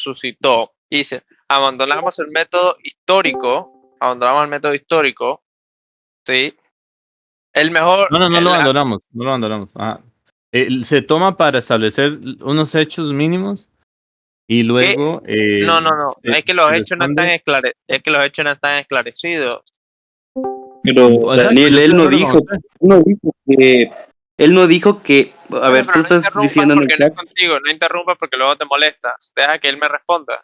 suscitó. Y dice, abandonamos el método histórico, ¿sí? El mejor... No lo abandonamos. Ajá. Se toma para establecer unos hechos mínimos y luego No, es que los hechos no están esclarecidos. Pero Daniel, él no dijo que, a ver, tú estás diciendo en el chat. No interrumpas porque luego te molestas. Deja que él me responda.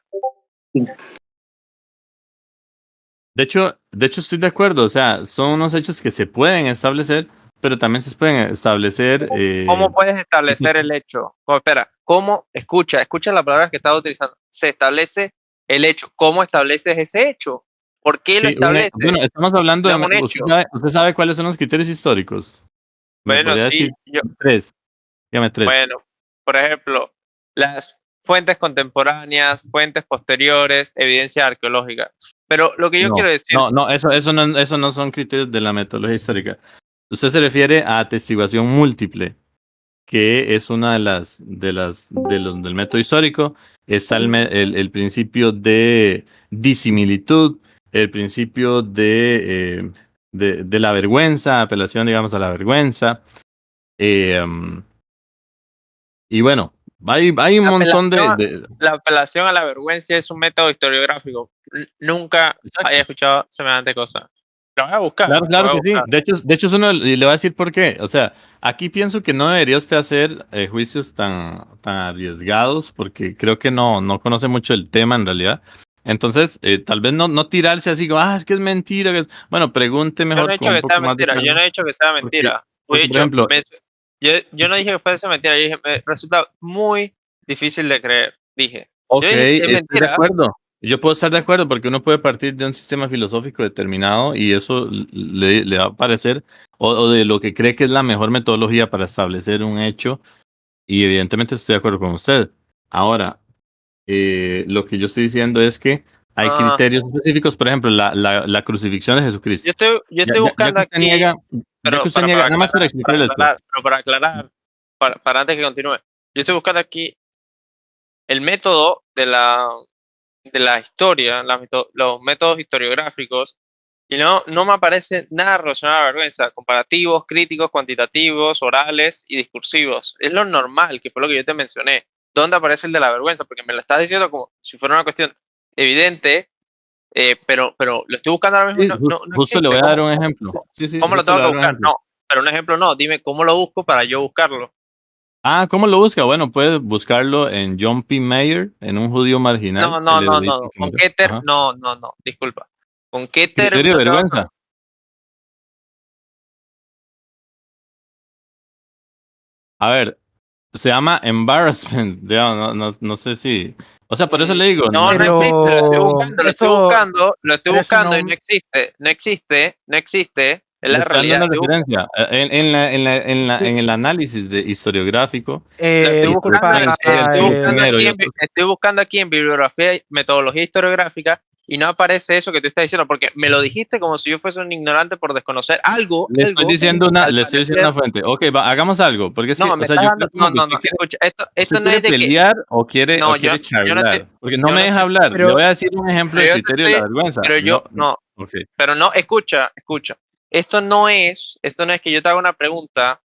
De hecho estoy de acuerdo, o sea, son unos hechos que se pueden establecer, pero también se pueden establecer... ¿Cómo puedes establecer el hecho? Espera, ¿cómo? Escucha las palabras que estaba utilizando. Se establece el hecho. ¿Cómo estableces ese hecho? ¿Por qué lo estableces? Bueno, estamos hablando un de... hecho. ¿Usted sabe cuáles son los criterios históricos? Bueno, sí. Tres. Dígame tres. Bueno, por ejemplo, las fuentes contemporáneas, fuentes posteriores, evidencia arqueológica. Pero lo que yo quiero decir... Eso no son criterios de la metodología histórica. Usted se refiere a atestiguación múltiple, que es una de los del método histórico. Está el principio de disimilitud, el principio de la vergüenza, apelación, digamos, a la vergüenza. Y bueno, hay un montón de... La apelación a la vergüenza es un método historiográfico. Nunca haya escuchado semejante cosa. Lo voy a buscar. Claro que sí. De hecho, y le voy a decir por qué. O sea, aquí pienso que no debería usted hacer juicios tan arriesgados, porque creo que no conoce mucho el tema en realidad. Entonces, tal vez no tirarse así como, es que es mentira. Bueno, pregunte mejor. Yo no he dicho que sea mentira. Yo no he dicho que sea mentira. Por ejemplo, yo no dije que fuese mentira. Yo dije, me resulta muy difícil de creer. Dije. Ok, estoy de acuerdo. Yo puedo estar de acuerdo porque uno puede partir de un sistema filosófico determinado y eso le va a parecer, o de lo que cree que es la mejor metodología para establecer un hecho, y evidentemente estoy de acuerdo con usted. Ahora, lo que yo estoy diciendo es que hay criterios específicos, por ejemplo, la crucifixión de Jesucristo. Yo estoy buscando aquí... nada más para explicarle esto. Pero para aclarar, para antes que continúe, yo estoy buscando aquí el método de la historia, los métodos historiográficos, y no me aparece nada relacionado a la vergüenza. Comparativos, críticos, cuantitativos, orales y discursivos. Es lo normal, que fue lo que yo te mencioné. ¿Dónde aparece el de la vergüenza? Porque me lo estás diciendo como si fuera una cuestión evidente, pero lo estoy buscando ahora mismo. Sí, justo le voy a dar un ejemplo. ¿Cómo lo tengo que buscar? No, pero un ejemplo no. Dime cómo lo busco para yo buscarlo. ¿Cómo lo busca? Bueno, puedes buscarlo en John P. Mayer, en Un judío marginal. No. ¿Con qué término? No, disculpa. ¿Con qué término? Criterio de vergüenza. A ver, se llama embarrassment. No sé si... O sea, por eso le digo. No existe, lo estoy buscando y no existe. Es la realidad. En el análisis historiográfico. Estoy buscando aquí en bibliografía y metodología historiográfica y no aparece eso que tú estás diciendo, porque me lo dijiste como si yo fuese un ignorante por desconocer algo. Le estoy diciendo una fuente. Ok, hagamos algo. Porque es escucha, esto no es de pelear o quiere charlar. Porque no me deja hablar. Le voy a decir un ejemplo de criterio de la vergüenza. Pero no, escucha. Esto no es que yo te haga una pregunta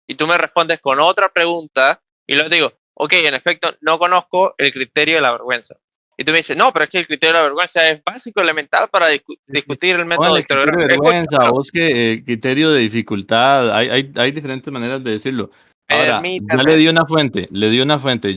y tú me respondes con otra pregunta y luego te digo, ok, en efecto, no conozco el criterio de la vergüenza. Y tú me dices, no, pero es que el criterio de la vergüenza es básico, elemental para discutir el método historiográfico. Vergüenza, busque criterio de dificultad, hay diferentes maneras de decirlo. Ahora, ya le di una fuente,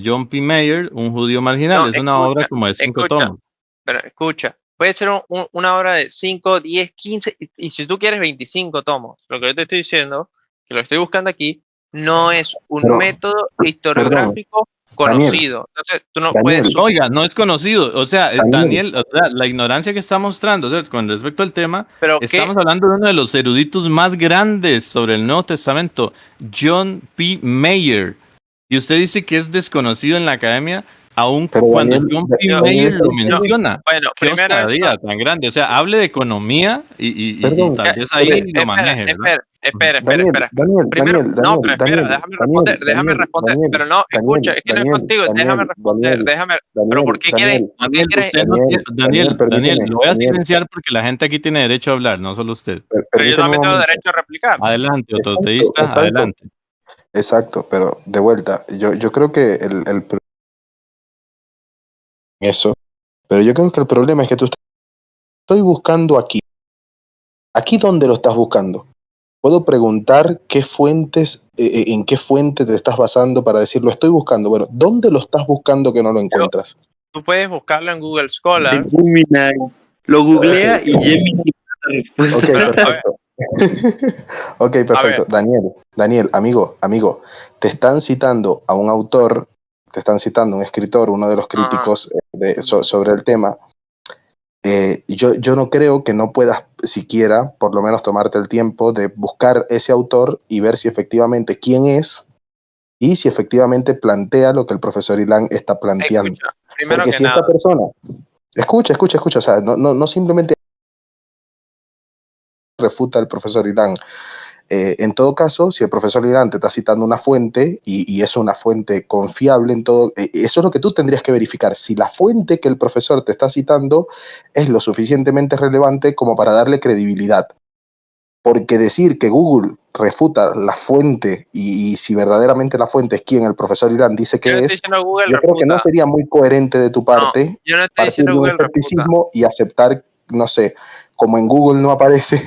John P. Mayer, Un judío marginal, es una obra como de 5 tomos. Pero escucha, puede ser una obra de 5, 10, 15, y si tú quieres 25 tomos. Lo que yo te estoy diciendo, que lo estoy buscando aquí, no es un método historiográfico conocido. Entonces, tú no puedes... Oiga, no es conocido. O sea, Daniel, la ignorancia que está mostrando, o sea, con respecto al tema, estamos hablando de uno de los eruditos más grandes sobre el Nuevo Testamento, John P. Mayer. Y usted dice que es desconocido en la academia. Aún Pero cuando Daniel, John P. Mayer lo menciona, Bueno, qué primero osadía tan grande. O sea, hable de economía y Perdón, tal vez ahí lo espera, maneje, ¿verdad? espera. Primero, no, pero espera, déjame responder, pero no, escucha, es que no es contigo, déjame responder, pero ¿por qué quieres, Daniel, permíteme, lo voy a Daniel, silenciar porque la gente aquí tiene derecho a hablar, no solo usted. pero yo permíteme un también tengo momento. derecho a replicar? Adelante, Exacto, autoteísta, exacto, adelante. exacto, pero de vuelta, yo creo que eso, pero yo creo que el problema es que tú estoy buscando aquí. ¿Aquí dónde lo estás buscando? ¿Puedo preguntar qué fuentes, en qué fuente te estás basando para decirlo estoy buscando? Bueno, ¿dónde lo estás buscando que no lo encuentras? Tú puedes buscarlo en Google Scholar. Lo googlea y Gemini da la respuesta. Ok, Pero, perfecto. Ok, perfecto. Daniel, amigo, te están citando a un autor, te están citando a un escritor, uno de los críticos sobre el tema. Yo no creo que no puedas siquiera, por lo menos, tomarte el tiempo de buscar ese autor y ver si efectivamente quién es y si efectivamente plantea lo que el profesor Ilan está planteando. Escucha, primero Porque que si nada, esta persona, escucha, o sea, no simplemente refuta el profesor Ilan. En todo caso, si el profesor Ilan te está citando una fuente y es una fuente confiable en todo, eso es lo que tú tendrías que verificar, si la fuente que el profesor te está citando es lo suficientemente relevante como para darle credibilidad. Porque decir que Google refuta la fuente y si verdaderamente la fuente es quien el profesor Ilan dice yo no que estoy es, diciendo Google yo creo que no refuta. sería muy coherente de tu No, parte yo no estoy partir diciendo de un Google refuta. escepticismo y aceptar, no sé, como en Google no aparece,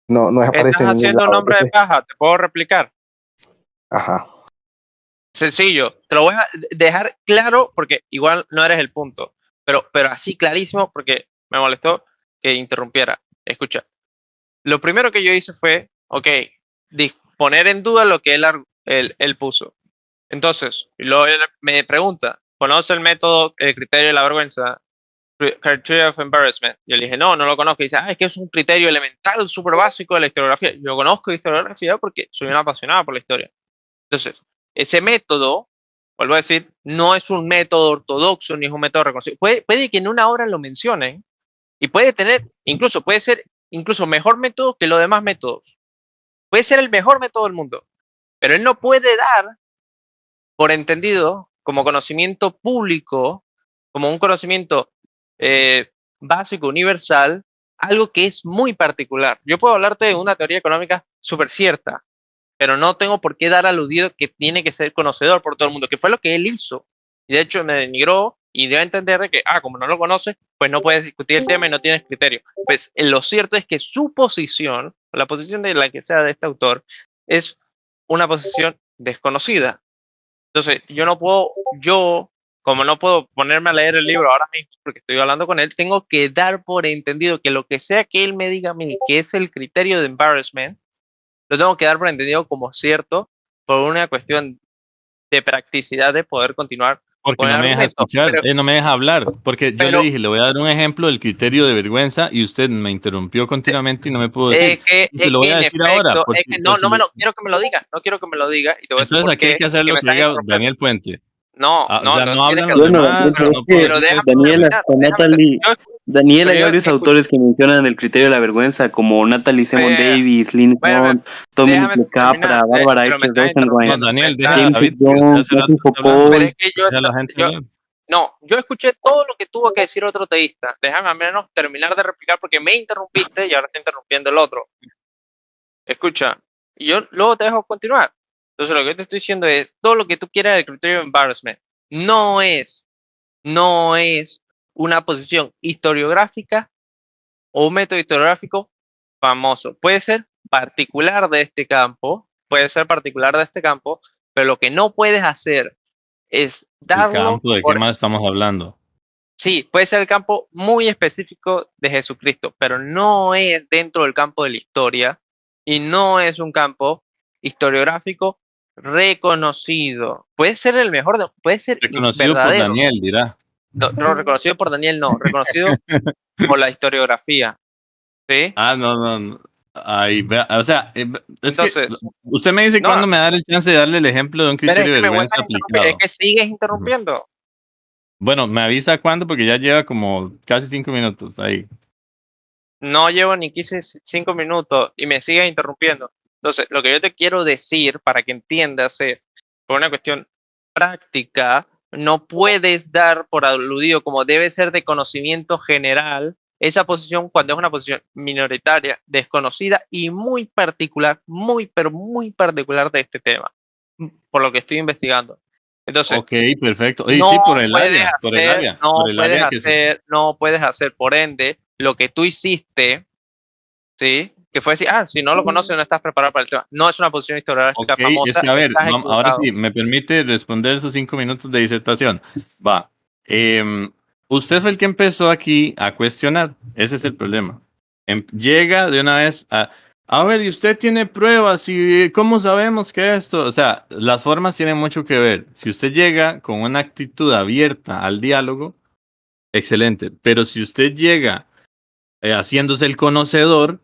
no aparece Estás en ningún haciendo un lado. nombre de paja, te puedo replicar. Ajá. Sencillo, te lo voy a dejar claro porque igual no eres el punto, pero así clarísimo porque me molestó que interrumpiera. Escucha, lo primero que yo hice fue, ok, poner en duda lo que él puso. Entonces, luego él me pregunta, ¿conoce el método, el criterio de la vergüenza? Criteria of Embarrassment. Yo le dije, no lo conozco. Y dice, es que es un criterio elemental, súper básico de la historiografía. Yo conozco de historiografía porque soy una apasionada por la historia. Entonces, ese método, vuelvo a decir, no es un método ortodoxo ni es un método reconocido. Puede que en una obra lo mencionen y puede ser incluso mejor método que los demás métodos. Puede ser el mejor método del mundo, pero él no puede dar por entendido como conocimiento público, como un conocimiento básico, universal, algo que es muy particular. Yo puedo hablarte de una teoría económica súper cierta, pero no tengo por qué dar aludido que tiene que ser conocedor por todo el mundo, que fue lo que él hizo. Y de hecho me denigró y dio a entender de que, como no lo conoces, pues no puedes discutir el tema y no tienes criterio. Pues lo cierto es que su posición, la posición de la que sea de este autor, es una posición desconocida. Entonces, como no puedo ponerme a leer el libro ahora mismo porque estoy hablando con él, tengo que dar por entendido que lo que sea que él me diga a mí, que es el criterio de embarrassment, lo tengo que dar por entendido como cierto por una cuestión de practicidad de poder continuar Porque con el no me deja argumento. escuchar, no me deja hablar. Porque yo le dije, le voy a dar un ejemplo del criterio de vergüenza y usted me interrumpió continuamente y no me pudo decir. Y se lo voy a decir ahora. Quiero que me lo diga, no quiero que me lo diga y te voy a decir Entonces por aquí hay qué que hacer que lo me que estás diga interrumpiendo. Daniel Puente. No hablan los Bueno, demás, pero no puedo pero decir déjame Daniel, hay yo varios autores que mencionan el criterio de la vergüenza, como Natalie Simon Davis, Lynn Hunt, Dominic Capra, Barbara H. Rosenwein, Daniel, James David, Jones, Matthew Foucault. yo escuché todo lo que tuvo que decir otro teísta. Déjame al menos terminar de replicar porque me interrumpiste y ahora está interrumpiendo el otro. Escucha, y yo luego te dejo continuar. Entonces lo que te estoy diciendo es, todo lo que tú quieras del criterio de embarrassment no es una posición historiográfica o un método historiográfico famoso. Puede ser particular de este campo, pero lo que no puedes hacer es ¿El darlo campo de qué más estamos hablando? Sí, puede ser el campo muy específico de Jesucristo, pero no es dentro del campo de la historia y no es un campo historiográfico reconocido. Puede ser el mejor, puede ser Reconocido verdadero. por Daniel, dirá. No, reconocido por Daniel, no, reconocido por la historiografía. ¿Sí? No. Ahí, o sea, Entonces, que usted me dice cuándo me da el chance de darle el ejemplo de un criterio de vergüenza aplicado. Es que sigues interrumpiendo. Bueno, me avisa cuándo porque ya lleva como casi 5 minutos ahí. No llevo ni 5 minutos y me sigues interrumpiendo. Entonces, lo que yo te quiero decir para que entiendas es, por una cuestión práctica, no puedes dar por aludido como debe ser de conocimiento general esa posición cuando es una posición minoritaria, desconocida y muy particular, pero muy particular de este tema, por lo que estoy investigando. Entonces, Ok, perfecto. Y sí, por el área, no puedes hacer, por ende, lo que tú hiciste, ¿sí? Que fue decir, si no lo conoces, no estás preparado para el tema. No es una posición historiográfica famosa, es que a ver, estás ahora equivocado. sí, me permite responder esos 5 minutos de disertación. Va. Usted fue el que empezó aquí a cuestionar. Ese es el problema. Llega de una vez a ver, y usted tiene pruebas, y ¿cómo sabemos que esto? O sea, las formas tienen mucho que ver. Si usted llega con una actitud abierta al diálogo, excelente. Pero si usted llega haciéndose el conocedor,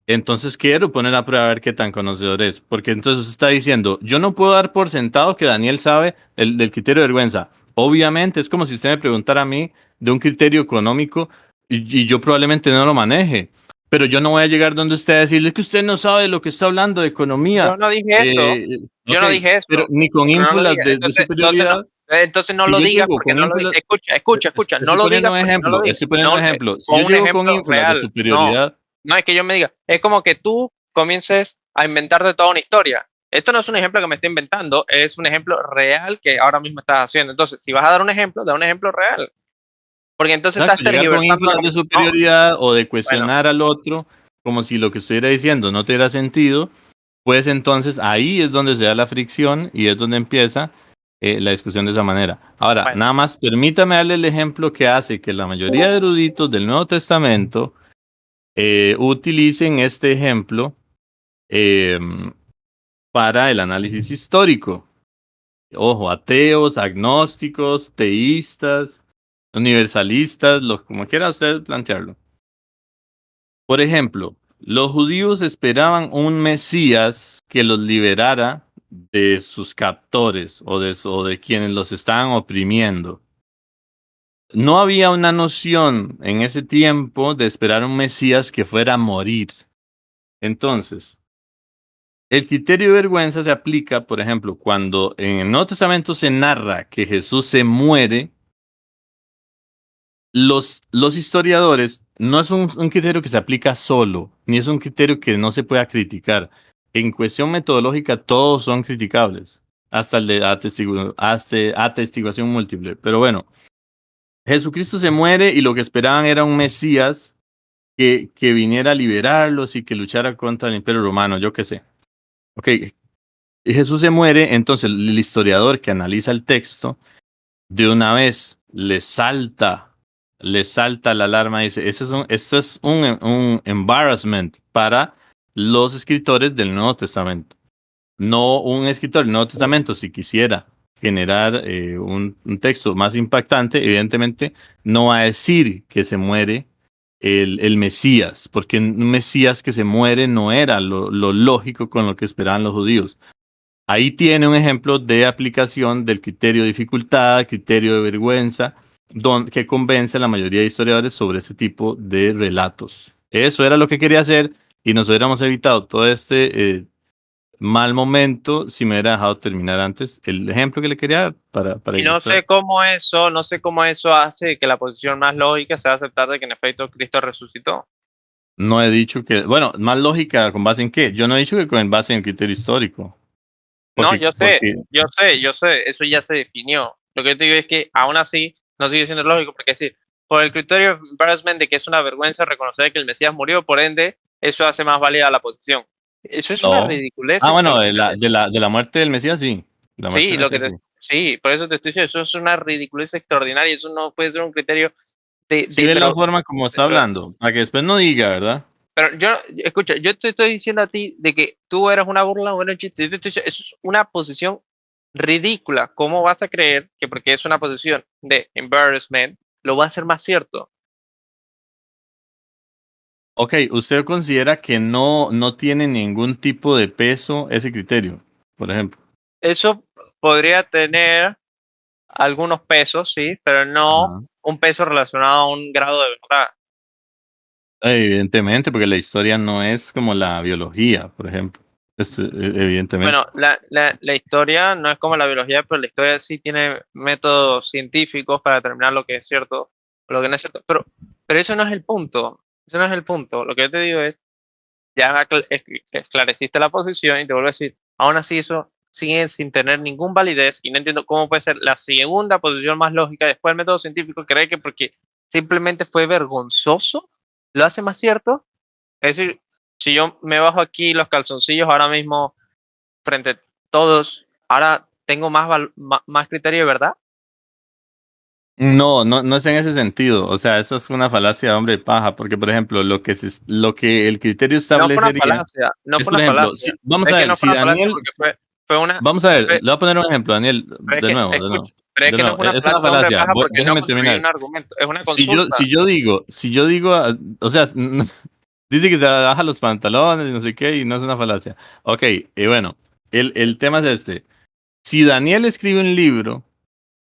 entonces quiero poner a prueba a ver qué tan conocedor es. Porque entonces usted está diciendo, yo no puedo dar por sentado que Daniel sabe del criterio de vergüenza. Obviamente es como si usted me preguntara a mí de un criterio económico y yo probablemente no lo maneje. Pero yo no voy a llegar donde usted a decirle que usted no sabe de lo que está hablando de economía. Yo no dije eso. Yo no dije Pero eso. ni con No lo ínfulas dije. de superioridad. Entonces no Si lo yo digas llego porque con no lo digas. ínfulas, Escucha. No estoy lo poniendo digas un porque no lo ejemplo, digas. estoy poniendo un ejemplo. Si Con yo un llego con ejemplo ínfulas de real. No, superioridad, no es que yo me diga. Es como que tú comiences a inventarte toda una historia. Esto no es un ejemplo que me estoy inventando, es un ejemplo real que ahora mismo estás haciendo. Entonces, si vas a dar un ejemplo, da un ejemplo real. Porque entonces estás exacto, llegar con tergiversando. ínfulas de No, superioridad o de bueno, cuestionar al otro como si lo que estuviera diciendo no tuviera sentido, pues entonces ahí es donde se da la fricción y es donde empieza la discusión de esa manera. Ahora, bueno. nada más permítame darle el ejemplo que hace que la mayoría de eruditos del Nuevo Testamento utilicen este ejemplo eh, para el análisis histórico. Ojo, ateos, agnósticos, teístas, universalistas, como quiera usted plantearlo. Por ejemplo, los judíos esperaban un Mesías que los liberara de sus captores o de quienes los estaban oprimiendo. No había una noción en ese tiempo de esperar un Mesías que fuera a morir. Entonces, el criterio de vergüenza se aplica, por ejemplo, cuando en el Nuevo Testamento se narra que Jesús se muere. Los historiadores no es un criterio que se aplica solo, ni es un criterio que no se pueda criticar. En cuestión metodológica, todos son criticables, hasta el de atestiguación múltiple. Pero bueno, Jesucristo se muere y lo que esperaban era un Mesías que viniera a liberarlos y que luchara contra el Imperio Romano, yo qué sé. Ok, Jesús se muere, entonces el historiador que analiza el texto de una vez le salta la alarma y dice, esto es un embarrassment para los escritores del Nuevo Testamento. No un escritor del Nuevo Testamento, si quisiera generar un texto más impactante, evidentemente no va a decir que se muere el Mesías, porque un Mesías que se muere no era lo lógico con lo que esperaban los judíos. Ahí tiene un ejemplo de aplicación del criterio de dificultad, criterio de vergüenza, que convence a la mayoría de historiadores sobre este tipo de relatos. Eso era lo que quería hacer y nos hubiéramos evitado todo este mal momento si me hubiera dejado terminar antes el ejemplo que le quería dar para Y no ilustrar. sé cómo eso hace que la posición más lógica sea aceptar de que en efecto Cristo resucitó. No he dicho que, bueno, más lógica, ¿con base en qué? Yo no he dicho que con base en criterio histórico. No, Porque, porque yo sé, eso ya se definió. Lo que yo te digo es que aún así no sigue siendo lógico, porque es decir, por el criterio de embarrassment de que es una vergüenza reconocer que el Mesías murió, por ende, eso hace más válida la posición. Eso es una no. ridiculez Ah, bueno, extraordinaria. de la muerte del Mesías, sí. La muerte Sí, del Mesías, sí. sí, por eso te estoy diciendo, eso es una ridiculez extraordinaria, eso no puede ser un criterio Si ves la forma como está pero, hablando, para que después no diga, ¿verdad? pero yo, escucha, yo te estoy diciendo a ti de que tú eras una burla o era un chiste, yo te estoy diciendo, eso es una posición ridícula. ¿Cómo vas a creer que porque es una posición de embarrassment lo va a hacer más cierto? Ok, ¿usted considera que no tiene ningún tipo de peso ese criterio, por ejemplo? Eso podría tener algunos pesos, sí, pero no un peso relacionado a un grado de verdad. Evidentemente, porque la historia no es como la biología, por ejemplo. Evidentemente. Bueno, la historia no es como la biología, pero la historia sí tiene métodos científicos para determinar lo que es cierto o lo que no es cierto. Pero eso no es el punto. Eso no es el punto. Lo que yo te digo es, ya esclareciste la posición y te vuelvo a decir, aún así eso sigue sin tener ningún validez y no entiendo cómo puede ser la segunda posición más lógica después del método científico. Cree que porque simplemente fue vergonzoso lo hace más cierto. Es decir, si yo me bajo aquí los calzoncillos ahora mismo frente a todos, ahora tengo más criterio de verdad. No es en ese sentido. O sea, eso es una falacia de hombre paja, porque por ejemplo, lo que el criterio establecería no es, fue por una ejemplo, falacia. vamos a ver, si Daniel, vamos a ver, le voy a poner un ejemplo, Daniel, de nuevo. Pero es que no es una es una falacia, falacia. porque no Déjame construye terminar. un argumento, es una consulta. Si yo digo, o sea, dice que se baja los pantalones y no sé qué, y no es una falacia. Ok, y bueno, el tema es este. Si Daniel escribe un libro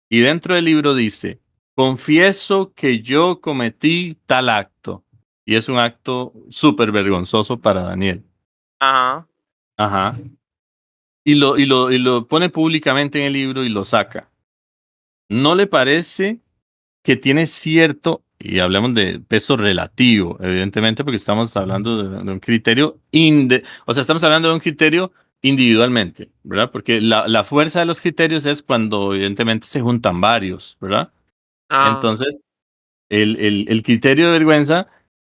y dentro del libro dice, confieso que yo cometí tal acto, y es un acto súper vergonzoso para Daniel. Ajá. Ajá. Y lo pone públicamente en el libro y lo saca. ¿No le parece que tiene cierto, y hablemos de peso relativo, evidentemente, porque estamos hablando de un criterio, o sea, estamos hablando de un criterio individualmente, ¿verdad? Porque la fuerza de los criterios es cuando evidentemente se juntan varios, ¿verdad? Entonces, el criterio de vergüenza,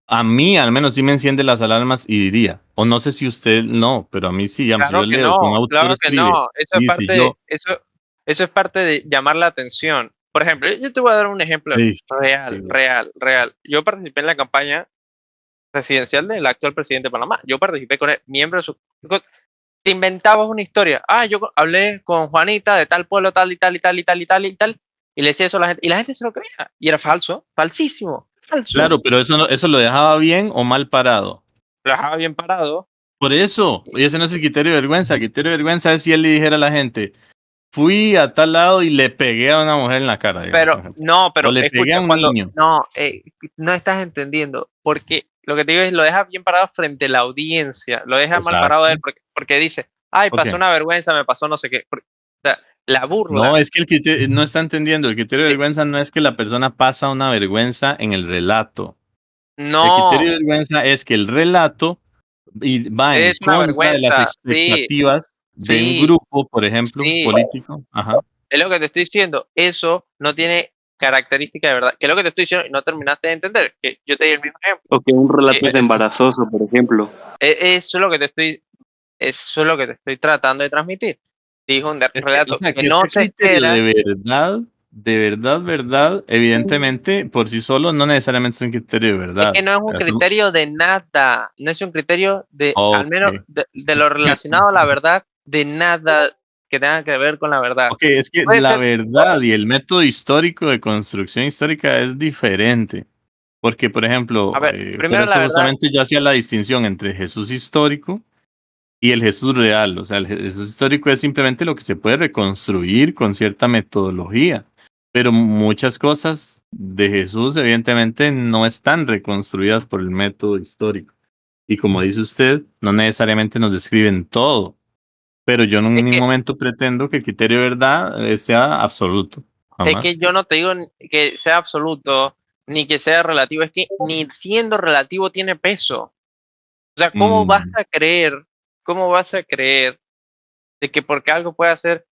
a mí al menos sí me enciende las alarmas y diría, o no sé si usted no, pero a mí sí, digamos, si yo leo que un autor escribe, Eso, eso es parte de llamar la atención. Por ejemplo, yo te voy a dar un ejemplo real. Yo participé en la campaña presidencial del actual presidente de Panamá. Yo participé con él, miembro de su... Te inventabas una historia. Yo hablé con Juanita de tal pueblo, tal y tal y tal y tal y tal y tal, y le decía eso a la gente, y la gente se lo creía, y era falso, falsísimo, falso. Claro, pero eso lo dejaba bien o mal parado. Lo dejaba bien parado. Por eso, y ese no es el criterio de vergüenza. El criterio de vergüenza es si él le dijera a la gente, fui a tal lado y le pegué a una mujer en la cara. Digamos, pero o le pegué a un niño. No estás entendiendo, porque lo que te digo es, lo deja bien parado frente a la audiencia, lo deja mal parado a él, porque dice, pasó una vergüenza, me pasó no sé qué. O sea, la burla. No, es que el criterio, no está entendiendo, el criterio de vergüenza no es que la persona pasa una vergüenza en el relato. No. El criterio de vergüenza es que el relato va en contra de las expectativas de un grupo, por ejemplo, político. Ajá. Es lo que te estoy diciendo, eso no tiene característica de verdad, que es lo que te estoy diciendo y no terminaste de entender, que yo te di el mismo ejemplo. O que un relato es embarazoso, por ejemplo. Eso es lo que te estoy tratando de transmitir. Dijo un relato que no se espera. De verdad, evidentemente, por sí solo no necesariamente es un criterio de verdad. Es que no es un criterio de nada, no es un criterio de, al menos, de lo relacionado a la verdad, de nada que tenga que ver con la verdad. Ok, es que la verdad y el método histórico de construcción histórica es diferente. Porque, por ejemplo, primero la verdad, justamente yo hacía la distinción entre Jesús histórico y el Jesús real. O sea, el Jesús histórico es simplemente lo que se puede reconstruir con cierta metodología. Pero muchas cosas de Jesús, evidentemente, no están reconstruidas por el método histórico. Y como dice usted, no necesariamente nos describen todo. Pero yo en ningún momento pretendo que el criterio de verdad sea absoluto. Jamás. Es que yo no te digo que sea absoluto ni que sea relativo, es que ni siendo relativo tiene peso. O sea, ¿cómo vas a creer de que porque algo puede hacer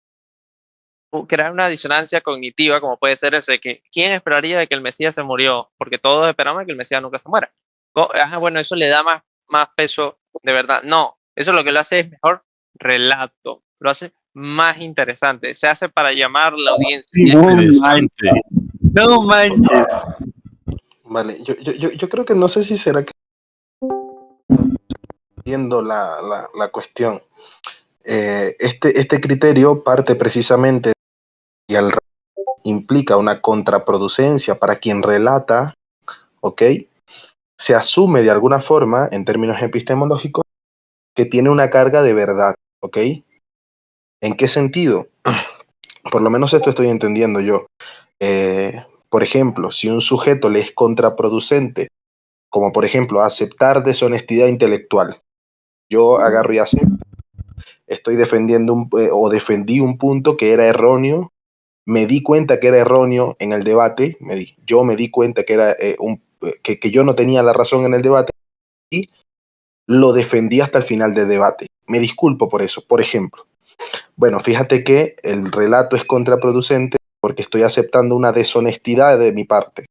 crear una disonancia cognitiva, como puede ser ese que quién esperaría de que el Mesías se murió? Porque todos esperamos que el Mesías nunca se muera. Bueno, eso le da más peso de verdad. No, eso lo que lo hace es mejor relato, lo hace más interesante, se hace para llamar la audiencia. No manches. Vale, yo creo que no sé si será que viendo la cuestión. Este criterio parte precisamente y implica una contraproducencia para quien relata, ¿ok? Se asume de alguna forma, en términos epistemológicos, que tiene una carga de verdad, ¿ok? ¿En qué sentido? Por lo menos esto estoy entendiendo yo. Por ejemplo, si un sujeto le es contraproducente, como por ejemplo aceptar deshonestidad intelectual, yo agarro y acepto, estoy defendiendo defendí un punto que era erróneo, me di cuenta que era erróneo en el debate, yo me di cuenta que era que yo no tenía la razón en el debate y lo defendí hasta el final del debate. Me disculpo por eso. Por ejemplo, bueno, fíjate que el relato es contraproducente porque estoy aceptando una deshonestidad de mi parte.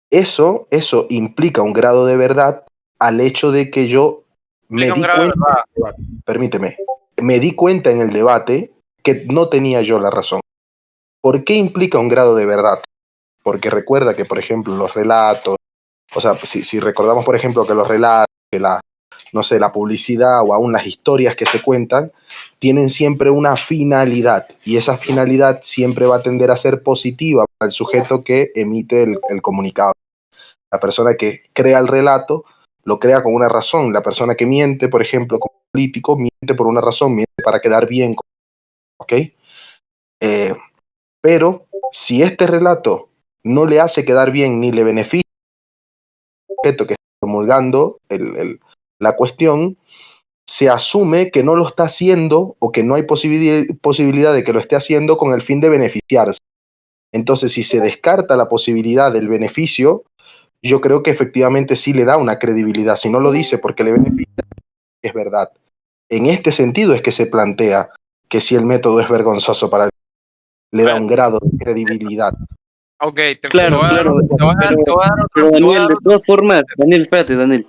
Eso implica un grado de verdad al hecho de que yo me di cuenta, permíteme, me di cuenta en el debate que no tenía yo la razón. ¿Por qué implica un grado de verdad? Porque recuerda que, por ejemplo, los relatos, o sea, si recordamos, por ejemplo, que los relatos, que no sé, la publicidad o aún las historias que se cuentan, tienen siempre una finalidad y esa finalidad siempre va a tender a ser positiva para el sujeto que emite el comunicado. La persona que crea el relato lo crea con una razón. La persona que miente, por ejemplo, como político, miente por una razón, miente para quedar bien. ¿Ok? Pero si este relato no le hace quedar bien ni le beneficia al sujeto que está promulgando la cuestión, se asume que no lo está haciendo o que no hay posibilidad de que lo esté haciendo con el fin de beneficiarse. Entonces, si se descarta la posibilidad del beneficio, yo creo que efectivamente sí le da una credibilidad. Si no lo dice porque le beneficia, es verdad. En este sentido es que se plantea que si el método es vergonzoso para él, le da un grado de credibilidad. Ok, claro. Pero Daniel, de todas formas, Daniel, espérate, Daniel.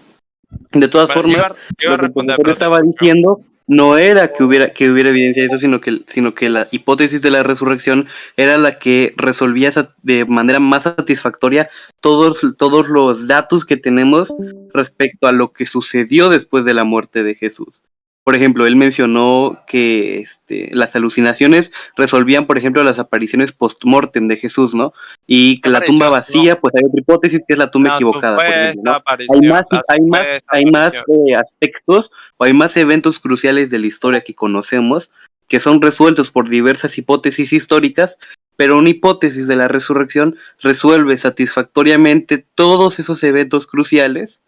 De todas formas, lo que el profesor estaba diciendo no era que hubiera evidencia de eso, sino que la hipótesis de la resurrección era la que resolvía de manera más satisfactoria todos los datos que tenemos respecto a lo que sucedió después de la muerte de Jesús. Por ejemplo, él mencionó que las alucinaciones resolvían, por ejemplo, las apariciones post-mortem de Jesús, ¿no? Y que la tumba vacía, pues hay otra hipótesis que es la tumba equivocada, por ejemplo, ¿no? Hay más aspectos o hay más eventos cruciales de la historia que conocemos que son resueltos por diversas hipótesis históricas, pero una hipótesis de la resurrección resuelve satisfactoriamente todos esos eventos cruciales.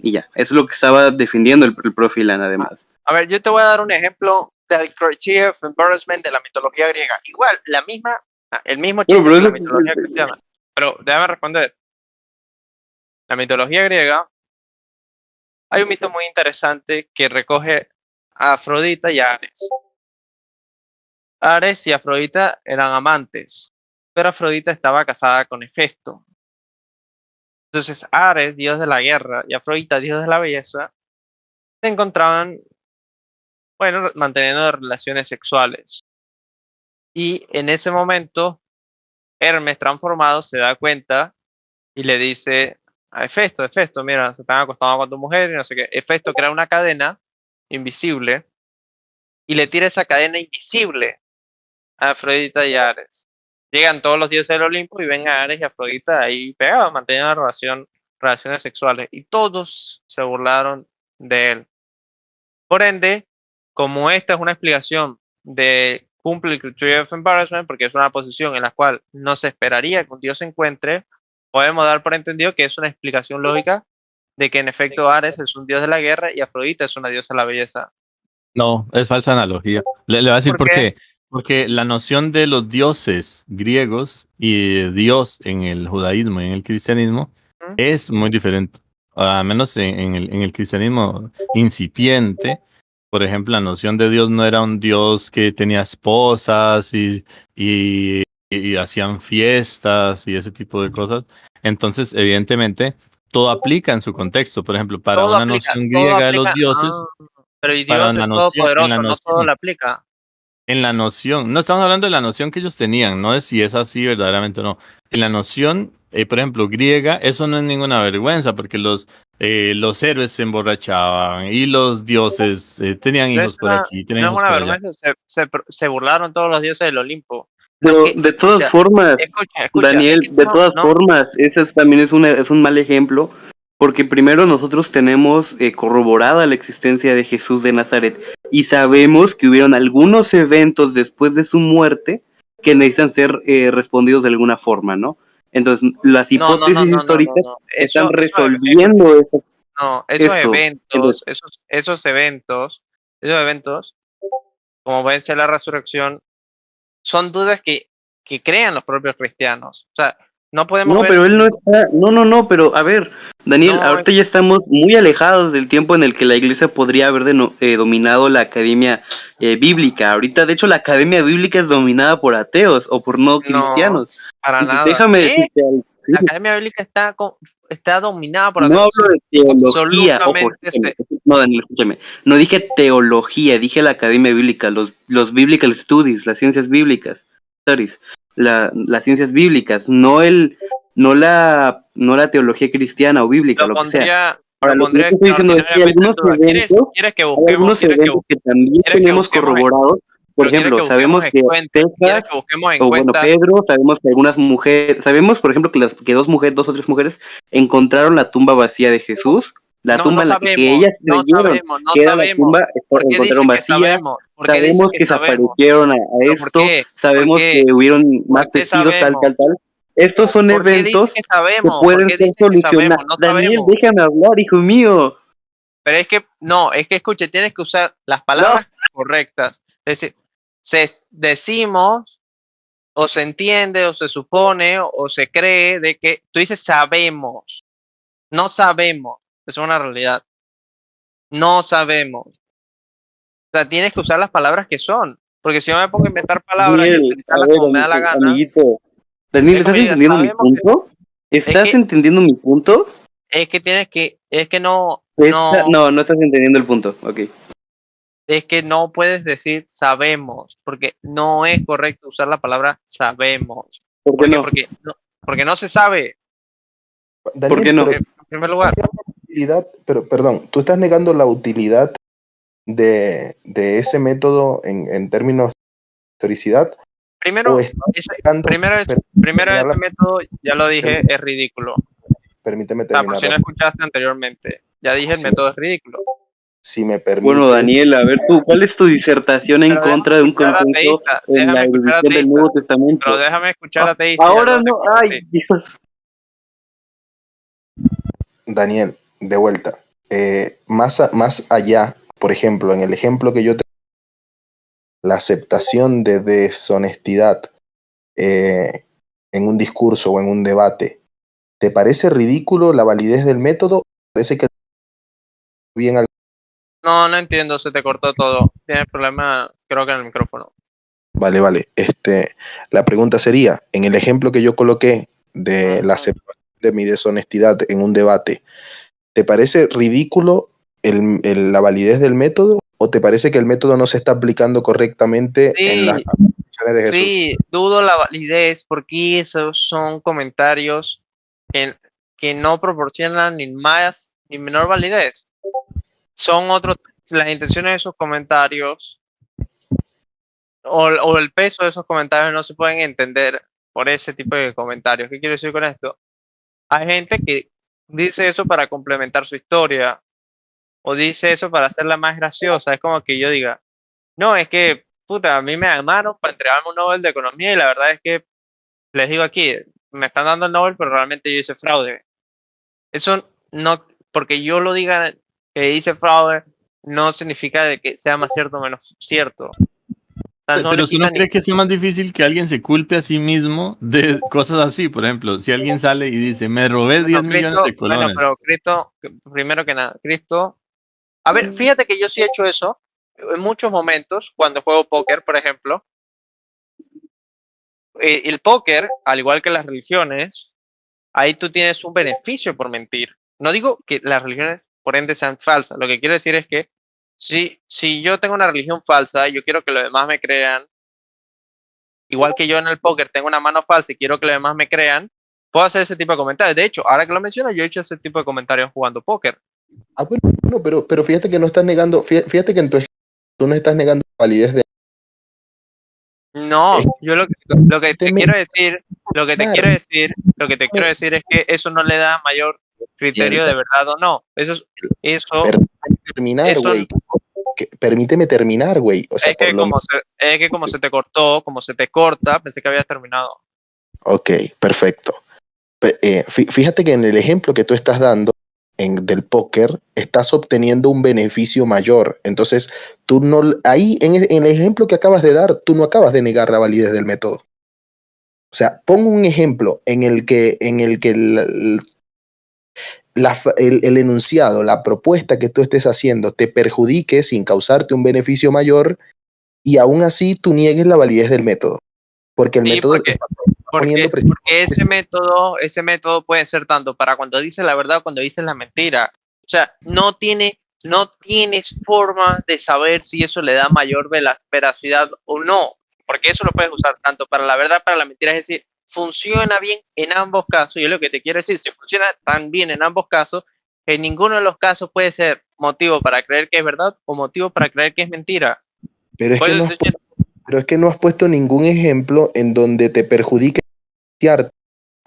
Y ya, eso es lo que estaba defendiendo el profe Ilan, además. A ver, yo te voy a dar un ejemplo del criteria of embarrassment de la mitología griega. Igual, el mismo chiste de la mitología cristiana. Pero déjame responder. La mitología griega, hay un mito muy interesante que recoge a Afrodita y a Ares. Ares y Afrodita eran amantes, pero Afrodita estaba casada con Hefesto. Entonces Ares, dios de la guerra, y Afrodita, dios de la belleza, se encontraban, bueno, manteniendo relaciones sexuales. Y en ese momento, Hermes transformado se da cuenta y le dice a Hefesto, mira, se están acostando con tu mujer y no sé qué. Hefesto crea una cadena invisible y le tira esa cadena invisible a Afrodita y a Ares. Llegan todos los dioses del Olimpo y ven a Ares y Afrodita ahí pegados, manteniendo relaciones sexuales. Y todos se burlaron de él. Por ende, como esta es una explicación de cumple el criterio of embarrassment, porque es una posición en la cual no se esperaría que un dios se encuentre, podemos dar por entendido que es una explicación lógica de que en efecto Ares es un dios de la guerra y Afrodita es una diosa de la belleza. No, es falsa analogía. Le voy a decir por qué. Porque la noción de los dioses griegos y Dios en el judaísmo y en el cristianismo es muy diferente. Al menos en el cristianismo incipiente, por ejemplo, la noción de Dios no era un Dios que tenía esposas y hacían fiestas y ese tipo de cosas. Entonces, evidentemente, todo aplica en su contexto. Por ejemplo, para una noción griega de los dioses, pero Dios para una noción, no todo lo aplica. En la noción, no estamos hablando de la noción que ellos tenían, no es si es así verdaderamente o no. En la noción, por ejemplo, griega, eso no es ninguna vergüenza, porque los héroes se emborrachaban y los dioses tenían hijos por aquí, tenían hijos por allá. No es una vergüenza, se burlaron todos los dioses del Olimpo. Pero de todas formas, escucha, Daniel, de todas formas, ese también es un mal ejemplo, Porque primero nosotros tenemos corroborada la existencia de Jesús de Nazaret y sabemos que hubieron algunos eventos después de su muerte que necesitan ser respondidos de alguna forma, ¿no? Entonces, las hipótesis históricas están resolviendo eso. No, esos eventos, como pueden ser la resurrección, son dudas que crean los propios cristianos. O sea, no podemos. No, pero él no está. No, pero a ver, Daniel, ahorita ya estamos muy alejados del tiempo en el que la iglesia podría haber dominado la academia bíblica. Ahorita, de hecho, la academia bíblica es dominada por ateos o por no cristianos. Para nada. Déjame decirte algo. ¿Sí? La academia bíblica está dominada por ateos. No hablo de teología. No, Daniel, escúchame. No dije teología, dije la academia bíblica, los biblical studies, las ciencias bíblicas. Las ciencias bíblicas, no la teología cristiana o bíblica, lo que sea. Ahora, lo que estoy diciendo es que algunos eventos que también tenemos corroborados, por ejemplo, sabemos que Texas, o bueno, Pedro, sabemos que algunas mujeres, sabemos por ejemplo que dos o tres mujeres encontraron la tumba vacía de Jesús. La tumba en la que ellas creyeron que era la tumba, encontraron vacía. Sabemos que se aparecieron a esto. Sabemos que hubieron más testigos, tal. Estos son eventos que pueden ser solucionados. Daniel, déjame hablar, hijo mío. Pero es que escuche, tienes que usar las palabras correctas. Es decir, decimos, o se entiende, o se supone, o se cree de que tú dices sabemos. No sabemos. Es una realidad. No sabemos. O sea, tienes que usar las palabras que son. Porque si yo me pongo a inventar palabras y utilizarlas como me da la gana. Daniel, ¿estás entendiendo mi punto? ¿Estás entendiendo mi punto? Es que no. No estás entendiendo el punto. Ok. Es que no puedes decir sabemos. Porque no es correcto usar la palabra sabemos. ¿Por qué no? Porque no se sabe. Daniel, ¿por qué no? En primer lugar. Pero perdón, tú estás negando la utilidad de ese método en términos de historicidad. Primero ese método, ya lo dije, es ridículo. Permíteme terminar. Por si no escuchaste anteriormente, ya dije el método es ridículo. Si me permites. Bueno, Daniel, a ver tú, ¿cuál es tu disertación en contra de un consenso en la erudición del Nuevo Testamento? Pero déjame escuchar a teísta. Ahora no, ay, Dios. Daniel, de vuelta. Más allá, por ejemplo, en el ejemplo que yo te... la aceptación de deshonestidad en un discurso o en un debate, ¿te parece ridículo la validez del método? ¿Parece que bien al... No entiendo, se te cortó todo. Tienes problema, creo que en el micrófono. Vale. La pregunta sería, en el ejemplo que yo coloqué de la aceptación de mi deshonestidad en un debate, ¿te parece ridículo la validez del método o te parece que el método no se está aplicando correctamente en las aplicaciones de Jesús? Sí, dudo la validez porque esos son comentarios que no proporcionan ni más ni menor validez. Son las intenciones de esos comentarios o el peso de esos comentarios no se pueden entender por ese tipo de comentarios. ¿Qué quiero decir con esto? Hay gente que dice eso para complementar su historia o dice eso para hacerla más graciosa. Es como que yo diga, no, es que, puta, a mí me llamaron para entregarme un Nobel de Economía y la verdad es que, les digo aquí, me están dando el Nobel, pero realmente yo hice fraude. Eso no, porque yo lo diga que hice fraude, no significa de que sea más cierto o menos cierto. Pero si no cree que sea más difícil que alguien se culpe a sí mismo de cosas así, por ejemplo, si alguien sale y dice, me robé 10 millones de colones. Bueno, pero Cristo, primero que nada, a ver, fíjate que yo sí he hecho eso en muchos momentos, cuando juego póker, por ejemplo. El póker, al igual que las religiones, ahí tú tienes un beneficio por mentir. No digo que las religiones, por ende, sean falsas. Lo que quiero decir es que si yo tengo una religión falsa y yo quiero que los demás me crean, igual que yo en el póker tengo una mano falsa y quiero que los demás me crean, puedo hacer ese tipo de comentarios. De hecho, ahora que lo menciono, yo he hecho ese tipo de comentarios jugando póker. Bueno, pero fíjate que no estás negando, fíjate que en tu ejemplo tú no estás negando la validez de... No, yo lo que te quiero decir es que eso no le da mayor criterio de verdad o no. Permíteme terminar, güey. O sea, es que como se te cortó, como se te corta, pensé que habías terminado. Ok, perfecto. Fíjate que en el ejemplo que tú estás dando del póker, estás obteniendo un beneficio mayor. Entonces, tú no, ahí en el ejemplo que acabas de dar, tú no acabas de negar la validez del método. O sea, pongo un ejemplo en el que el enunciado, la propuesta que tú estés haciendo te perjudique sin causarte un beneficio mayor y aún así tú niegues la validez del método. Porque el método está poniendo presión. Porque ese método puede ser tanto para cuando dices la verdad o cuando dices la mentira. O sea, no tienes forma de saber si eso le da mayor veracidad o no. Porque eso lo puedes usar tanto para la verdad, para la mentira. Es decir, funciona bien en ambos casos. Y es lo que te quiero decir, si funciona tan bien en ambos casos, en ninguno de los casos puede ser motivo para creer que es verdad o motivo para creer que es mentira. Pero es que no has puesto ningún ejemplo en donde te perjudique.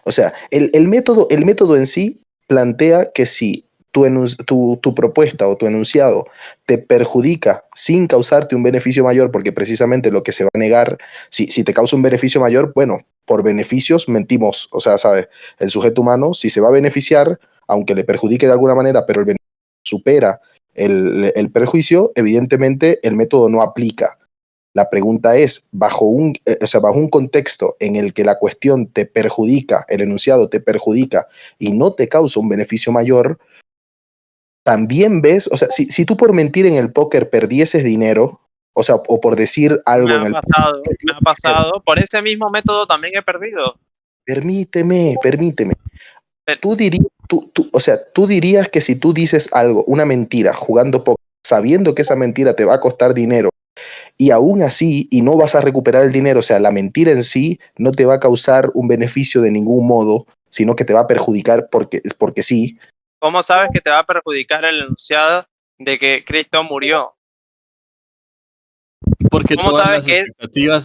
O sea, el método en sí plantea que si tu propuesta o tu enunciado te perjudica sin causarte un beneficio mayor, porque precisamente lo que se va a negar, si te causa un beneficio mayor, bueno, por beneficios mentimos. O sea, ¿sabes? El sujeto humano, si se va a beneficiar, aunque le perjudique de alguna manera, pero el beneficio supera el perjuicio, evidentemente el método no aplica. La pregunta es, bajo un contexto en el que la cuestión te perjudica, el enunciado te perjudica y no te causa un beneficio mayor, también ves, o sea, si tú por mentir en el póker perdieses dinero, o sea, o por decir algo me ha pasado, por ese mismo método también he perdido. Permíteme. Tú dirías que si tú dices algo, una mentira, jugando póker, sabiendo que esa mentira te va a costar dinero, y aún así, y no vas a recuperar el dinero, o sea, la mentira en sí no te va a causar un beneficio de ningún modo, sino que te va a perjudicar porque sí. ¿Cómo sabes que te va a perjudicar el enunciado de que Cristo murió? Porque todas las expectativas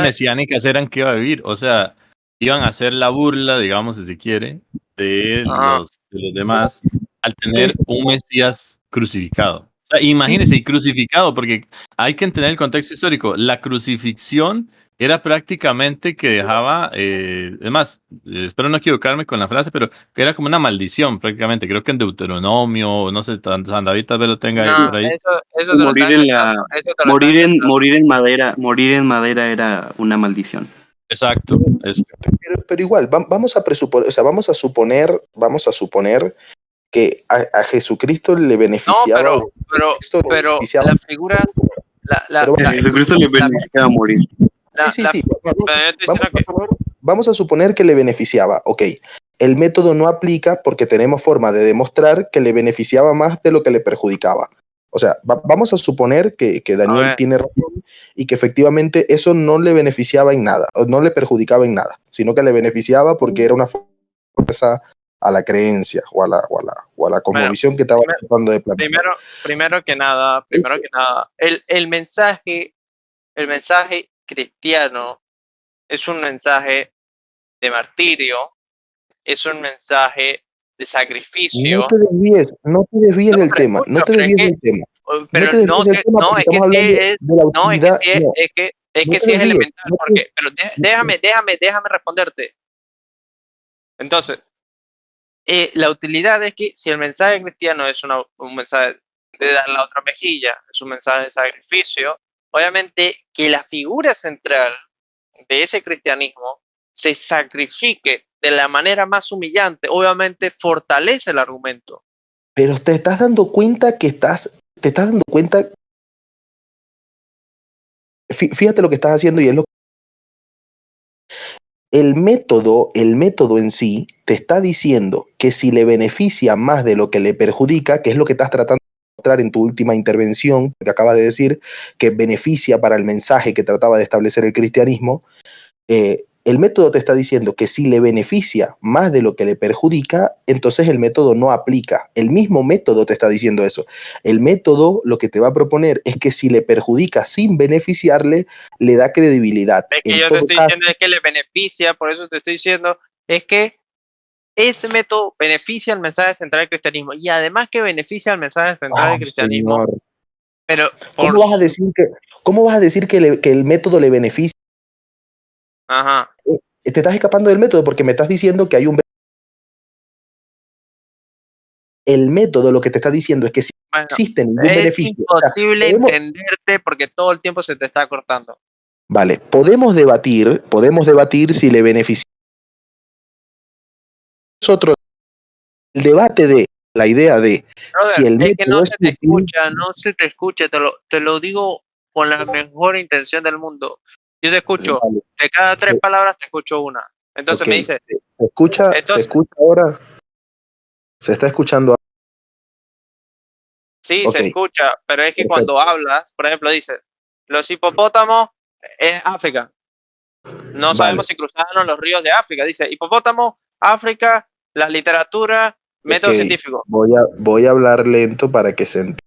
mesiánicas eran que iba a vivir, o sea, iban a hacer la burla, digamos, si se quiere, de los demás al tener un Mesías crucificado. O sea, imagínense, y crucificado, porque hay que entender el contexto histórico. La crucifixión era prácticamente que dejaba, es más, espero no equivocarme con la frase, pero que era como una maldición prácticamente. Creo que en Deuteronomio, no sé, San David tal vez lo tenga ahí por ahí. Morir en madera era una maldición. Exacto. Pero igual, vamos a suponer que a Jesucristo le beneficiaba. No, pero las figuras. A Jesucristo le beneficiaba morir. Sí. Vamos a suponer que le beneficiaba. Ok, el método no aplica porque tenemos forma de demostrar que le beneficiaba más de lo que le perjudicaba. O sea, vamos a suponer que Daniel tiene razón y que efectivamente eso no le beneficiaba en nada, o no le perjudicaba en nada, sino que le beneficiaba porque era una fuerza a la creencia o a la cosmovisión que estaba tratando de plantear. Primero que nada, el mensaje cristiano es un mensaje de martirio, es un mensaje de sacrificio. No te desvíes del tema. Es que sí es elemental, pero déjame responderte. Entonces, la utilidad es que si el mensaje cristiano es un mensaje de dar la otra mejilla, es un mensaje de sacrificio, obviamente que la figura central de ese cristianismo se sacrifique de la manera más humillante, obviamente fortalece el argumento. Pero te estás dando cuenta fíjate lo que estás haciendo y es lo que el método en sí te está diciendo que si le beneficia más de lo que le perjudica, que es lo que estás tratando de mostrar en tu última intervención, que acabas de decir, que beneficia para el mensaje que trataba de establecer el cristianismo, el método te está diciendo que si le beneficia más de lo que le perjudica, entonces el método no aplica. El mismo método te está diciendo eso. El método lo que te va a proponer es que si le perjudica sin beneficiarle, le da credibilidad. Es que yo te estoy diciendo es que le beneficia, por eso te estoy diciendo, es que este método beneficia el mensaje central del cristianismo. Y además que beneficia el mensaje central del cristianismo. Señor. Pero ¿Cómo vas a decir que el método le beneficia? Ajá. Te estás escapando del método porque me estás diciendo que hay un... El método lo que te está diciendo es que si no existe ningún beneficio... Es imposible entenderte porque todo el tiempo se te está cortando. Vale, podemos debatir si le beneficia. Nosotros, el debate de la idea de si el método es que no se te escucha, te lo digo con la mejor intención del mundo. Yo te escucho, vale. De cada 3 palabras te escucho una. Entonces me dice... ¿Se escucha ahora? ¿Se está escuchando ahora? Sí, se escucha, pero es que cuando hablas, por ejemplo, dices, los hipopótamos es África. No sabemos si cruzaron los ríos de África. Dice, hipopótamo, África, la literatura, método científico. Voy a hablar lento para que se entienda.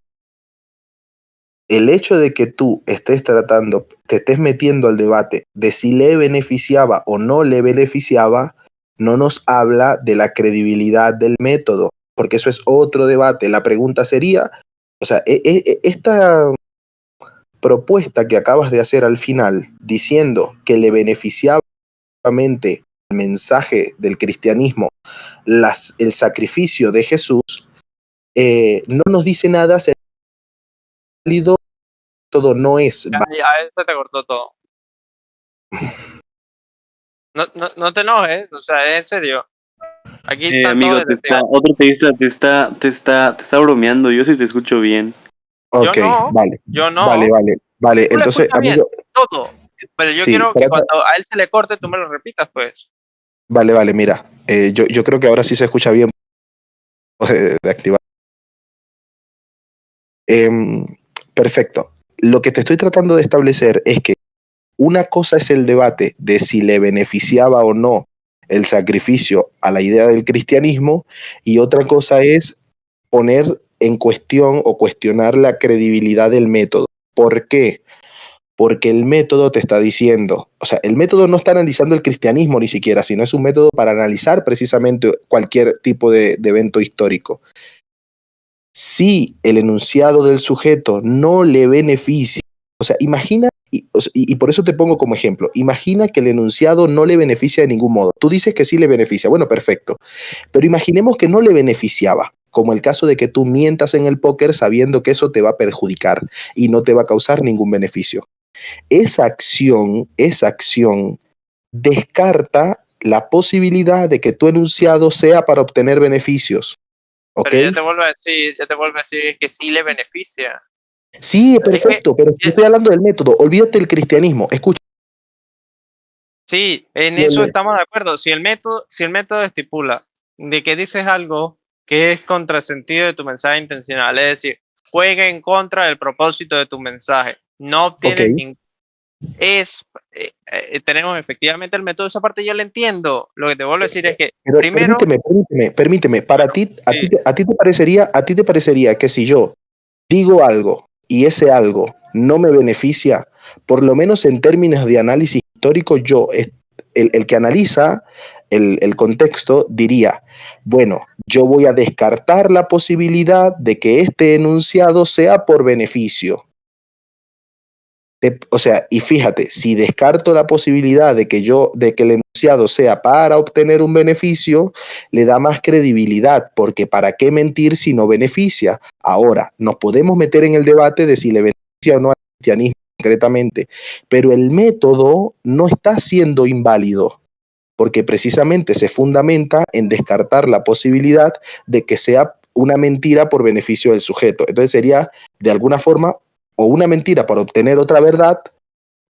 El hecho de que tú te estés metiendo al debate de si le beneficiaba o no le beneficiaba, no nos habla de la credibilidad del método, porque eso es otro debate. La pregunta sería, o sea, esta propuesta que acabas de hacer al final, diciendo que le beneficiaba el mensaje del cristianismo, el sacrificio de Jesús, no nos dice nada acerca de todo no es. A eso te cortó todo. No te enojes, o sea, en serio. Aquí amigo, otro te está bromeando. Yo sí te escucho bien. Ok, vale. Yo no. Vale. Entonces, amigo, bien, todo. Pero yo quiero que cuando a él se le corte, tú me lo repitas, pues. Vale, mira. Yo creo que ahora sí se escucha bien de activar. Perfecto. Lo que te estoy tratando de establecer es que una cosa es el debate de si le beneficiaba o no el sacrificio a la idea del cristianismo y otra cosa es poner en cuestión o cuestionar la credibilidad del método. ¿Por qué? Porque el método te está diciendo, o sea, el método no está analizando el cristianismo ni siquiera, sino es un método para analizar precisamente cualquier tipo de evento histórico. Si el enunciado del sujeto no le beneficia, o sea, imagina, y por eso te pongo como ejemplo, imagina que el enunciado no le beneficia de ningún modo. Tú dices que sí le beneficia, bueno, perfecto, pero imaginemos que no le beneficiaba, como el caso de que tú mientas en el póker sabiendo que eso te va a perjudicar y no te va a causar ningún beneficio. Esa acción descarta la posibilidad de que tu enunciado sea para obtener beneficios. ¿Okay? Pero yo te vuelvo a decir que sí le beneficia. Sí, perfecto, pero estoy hablando del método. Olvídate del cristianismo. Escucha. Sí, en eso estamos de acuerdo. Si el método estipula de que dices algo que es contrasentido de tu mensaje intencional, es decir, juega en contra del propósito de tu mensaje, no obtienes ningún... tenemos efectivamente el método, esa parte yo la entiendo. Lo que te vuelvo a decir es que pero primero... Permíteme. Para ti, a ti te parecería que si yo digo algo y ese algo no me beneficia, por lo menos en términos de análisis histórico, yo, el que analiza el contexto, diría, bueno, yo voy a descartar la posibilidad de que este enunciado sea por beneficio. O sea, y fíjate, si descarto la posibilidad de que el enunciado sea para obtener un beneficio, le da más credibilidad, porque ¿para qué mentir si no beneficia? Ahora, nos podemos meter en el debate de si le beneficia o no al cristianismo concretamente, pero el método no está siendo inválido, porque precisamente se fundamenta en descartar la posibilidad de que sea una mentira por beneficio del sujeto. Entonces sería, de alguna forma, o una mentira para obtener otra verdad,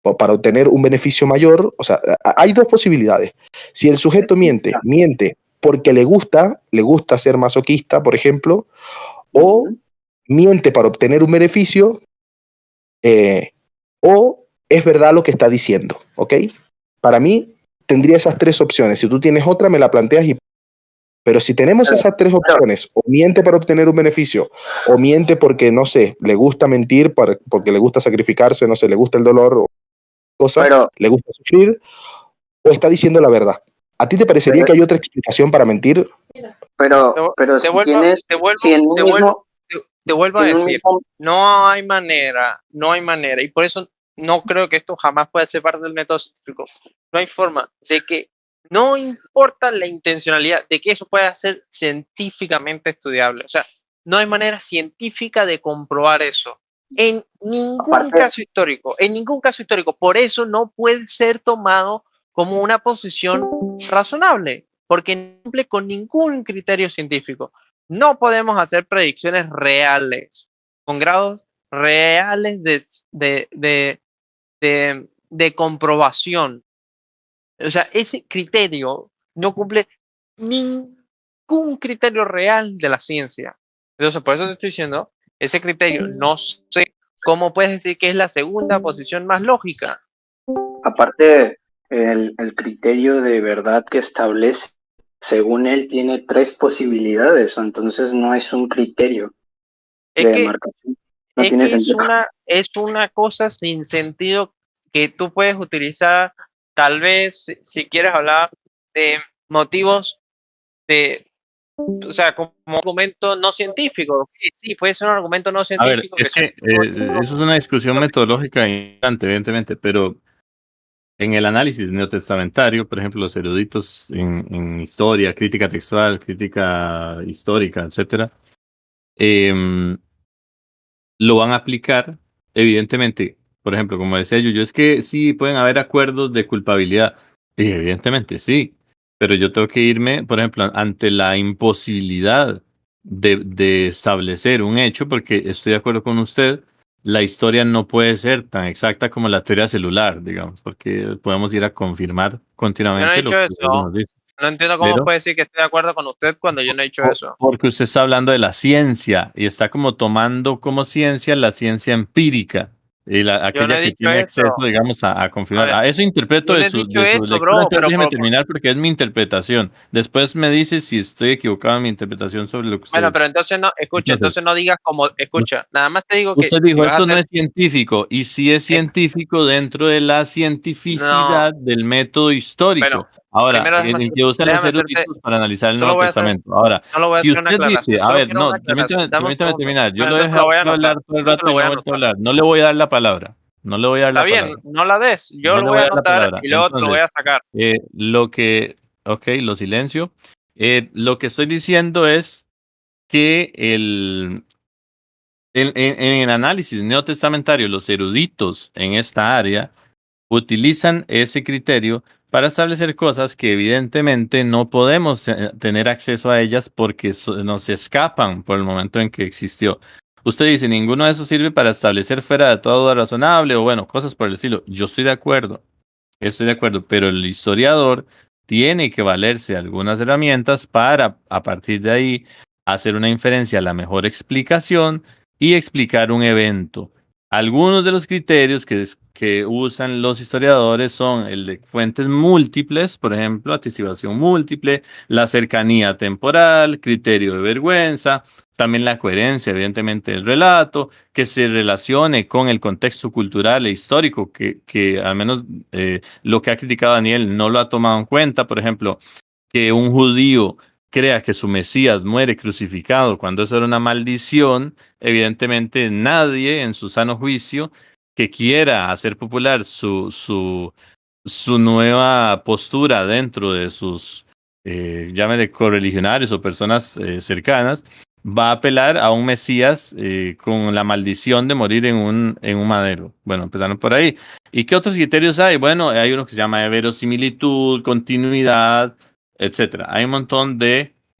o para obtener un beneficio mayor. O sea, hay dos posibilidades. Si el sujeto miente porque le gusta ser masoquista, por ejemplo, o miente para obtener un beneficio, o es verdad lo que está diciendo, ¿ok? Para mí, tendría esas 3 opciones. Si tú tienes otra, me la planteas pero si tenemos esas 3 opciones, o miente para obtener un beneficio, o miente porque, no sé, le gusta mentir, porque le gusta sacrificarse, no sé, le gusta el dolor o cosas, le gusta sufrir, o está diciendo la verdad. ¿A ti te parecería que hay otra explicación para mentir? Pero te si vuelvo, tienes, te vuelvo, si en un te mismo, vuelvo, te vuelvo a en un decir, mismo, no hay manera, y por eso no creo que esto jamás pueda ser parte del método científico. No hay forma de que, no importa la intencionalidad, de que eso pueda ser científicamente estudiable. O sea, no hay manera científica de comprobar eso. En ningún caso histórico, por eso no puede ser tomado como una posición razonable, porque no cumple con ningún criterio científico. No podemos hacer predicciones reales, con grados reales de comprobación. O sea, ese criterio no cumple ningún criterio real de la ciencia. Entonces, por eso te estoy diciendo, ese criterio, no sé cómo puedes decir que es la segunda posición más lógica. aparte, el criterio de verdad que establece, según él, tiene 3 posibilidades, entonces no es un criterio de demarcación. No tiene sentido. Es una cosa sin sentido que tú puedes utilizar, tal vez, si quieres hablar de motivos o sea, como argumento no científico. Sí, puede ser un argumento no científico. A ver, es que eso es una discusión metodológica importante, evidentemente, pero en el análisis neotestamentario, por ejemplo, los eruditos en historia, crítica textual, crítica histórica, etcétera, lo van a aplicar, evidentemente. Por ejemplo, como decía yo, es que sí, pueden haber acuerdos de culpabilidad. Y evidentemente sí, pero yo tengo que irme, por ejemplo, ante la imposibilidad de establecer un hecho, porque estoy de acuerdo con usted, la historia no puede ser tan exacta como la teoría celular, digamos, porque podemos ir a confirmar continuamente lo que nos dice. No entiendo cómo puede decir que estoy de acuerdo con usted cuando yo no he dicho eso. Porque usted está hablando de la ciencia y está como tomando como ciencia la ciencia empírica y aquella que tiene acceso, digamos, a confirmar. A eso interpreto de su lectura. Déjeme terminar porque es mi interpretación. Después me dice si estoy equivocado en mi interpretación sobre lo que usted Bueno, pero entonces no, entonces no digas nada más te digo que... Usted dijo, esto no es científico, y sí es científico dentro de la cientificidad del método histórico. Ahora, que usan los eruditos para analizar el Nuevo Testamento. Ahora, si usted dice, a ver, no, permítame terminar, yo lo he dejado hablar todo el rato y no he vuelto a hablar, no le voy a dar la palabra. No le voy a dar la palabra. Está bien, no la des, yo lo voy a anotar y luego te lo voy a sacar. Lo silencio. Lo que estoy diciendo es que en el análisis neotestamentario, los eruditos en esta área utilizan ese criterio para establecer cosas que evidentemente no podemos tener acceso a ellas porque nos escapan por el momento en que existió. Usted dice, ninguno de esos sirve para establecer fuera de toda duda razonable o bueno, cosas por el estilo. Yo estoy de acuerdo, pero el historiador tiene que valerse de algunas herramientas para, a partir de ahí, hacer una inferencia a la mejor explicación y explicar un evento. Algunos de los criterios que usan los historiadores son el de fuentes múltiples, por ejemplo, atestiguación múltiple, la cercanía temporal, criterio de vergüenza, también la coherencia, evidentemente, del relato, que se relacione con el contexto cultural e histórico, que al menos lo que ha criticado Daniel no lo ha tomado en cuenta. Por ejemplo, que un judío crea que su Mesías muere crucificado cuando eso era una maldición, evidentemente nadie en su sano juicio que quiera hacer popular su nueva postura dentro de sus, llámele correligionarios o personas cercanas, va a apelar a un Mesías con la maldición de morir en un madero. Bueno, empezaron por ahí. ¿Y qué otros criterios hay? Bueno, hay uno que se llama de verosimilitud, continuidad, etcétera. Hay un montón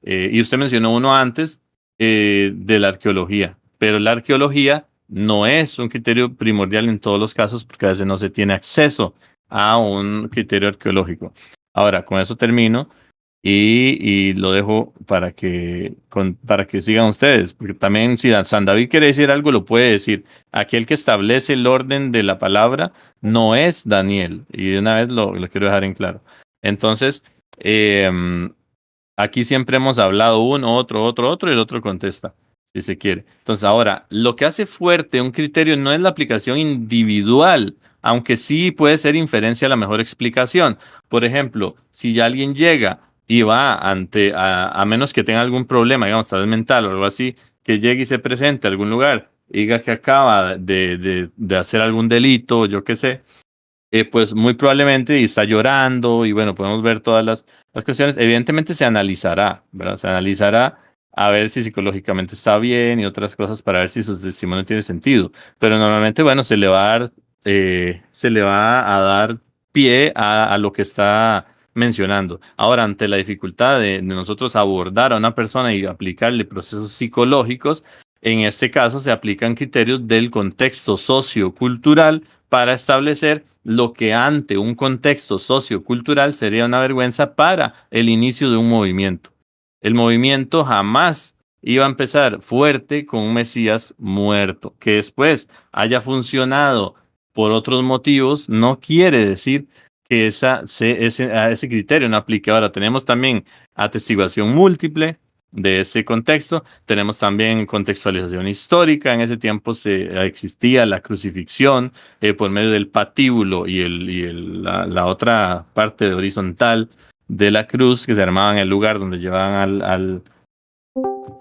y usted mencionó uno antes, de la arqueología, pero la arqueología no es un criterio primordial en todos los casos porque a veces no se tiene acceso a un criterio arqueológico. Ahora, con eso termino y lo dejo para que sigan ustedes, porque también si San David quiere decir algo, lo puede decir. Aquel que establece el orden de la palabra no es Daniel, y de una vez lo quiero dejar en claro. Entonces, aquí siempre hemos hablado uno, otro, y el otro contesta, si se quiere. Entonces, ahora, lo que hace fuerte un criterio no es la aplicación individual aunque sí puede ser inferencia la mejor explicación. Por ejemplo, si ya alguien llega y va a menos que tenga algún problema, digamos, tal vez mental o algo así, que llegue y se presente a algún lugar, diga que acaba de hacer algún delito, yo qué sé, pues muy probablemente y está llorando y bueno, podemos ver todas las cuestiones. Evidentemente se analizará, ¿verdad? Se analizará a ver si psicológicamente está bien y otras cosas para ver si su testimonio tiene sentido. Pero normalmente, bueno, se le va a dar pie a lo que está mencionando. Ahora, ante la dificultad de nosotros abordar a una persona y aplicarle procesos psicológicos, en este caso se aplican criterios del contexto sociocultural para establecer lo que ante un contexto sociocultural sería una vergüenza para el inicio de un movimiento. El movimiento jamás iba a empezar fuerte con un Mesías muerto. Que después haya funcionado por otros motivos no quiere decir que ese criterio no aplique. Ahora tenemos también atestiguación múltiple de ese contexto. Tenemos también contextualización histórica. En ese tiempo existía la crucifixión por medio del patíbulo y la otra parte horizontal de la cruz que se armaba en el lugar donde llevaban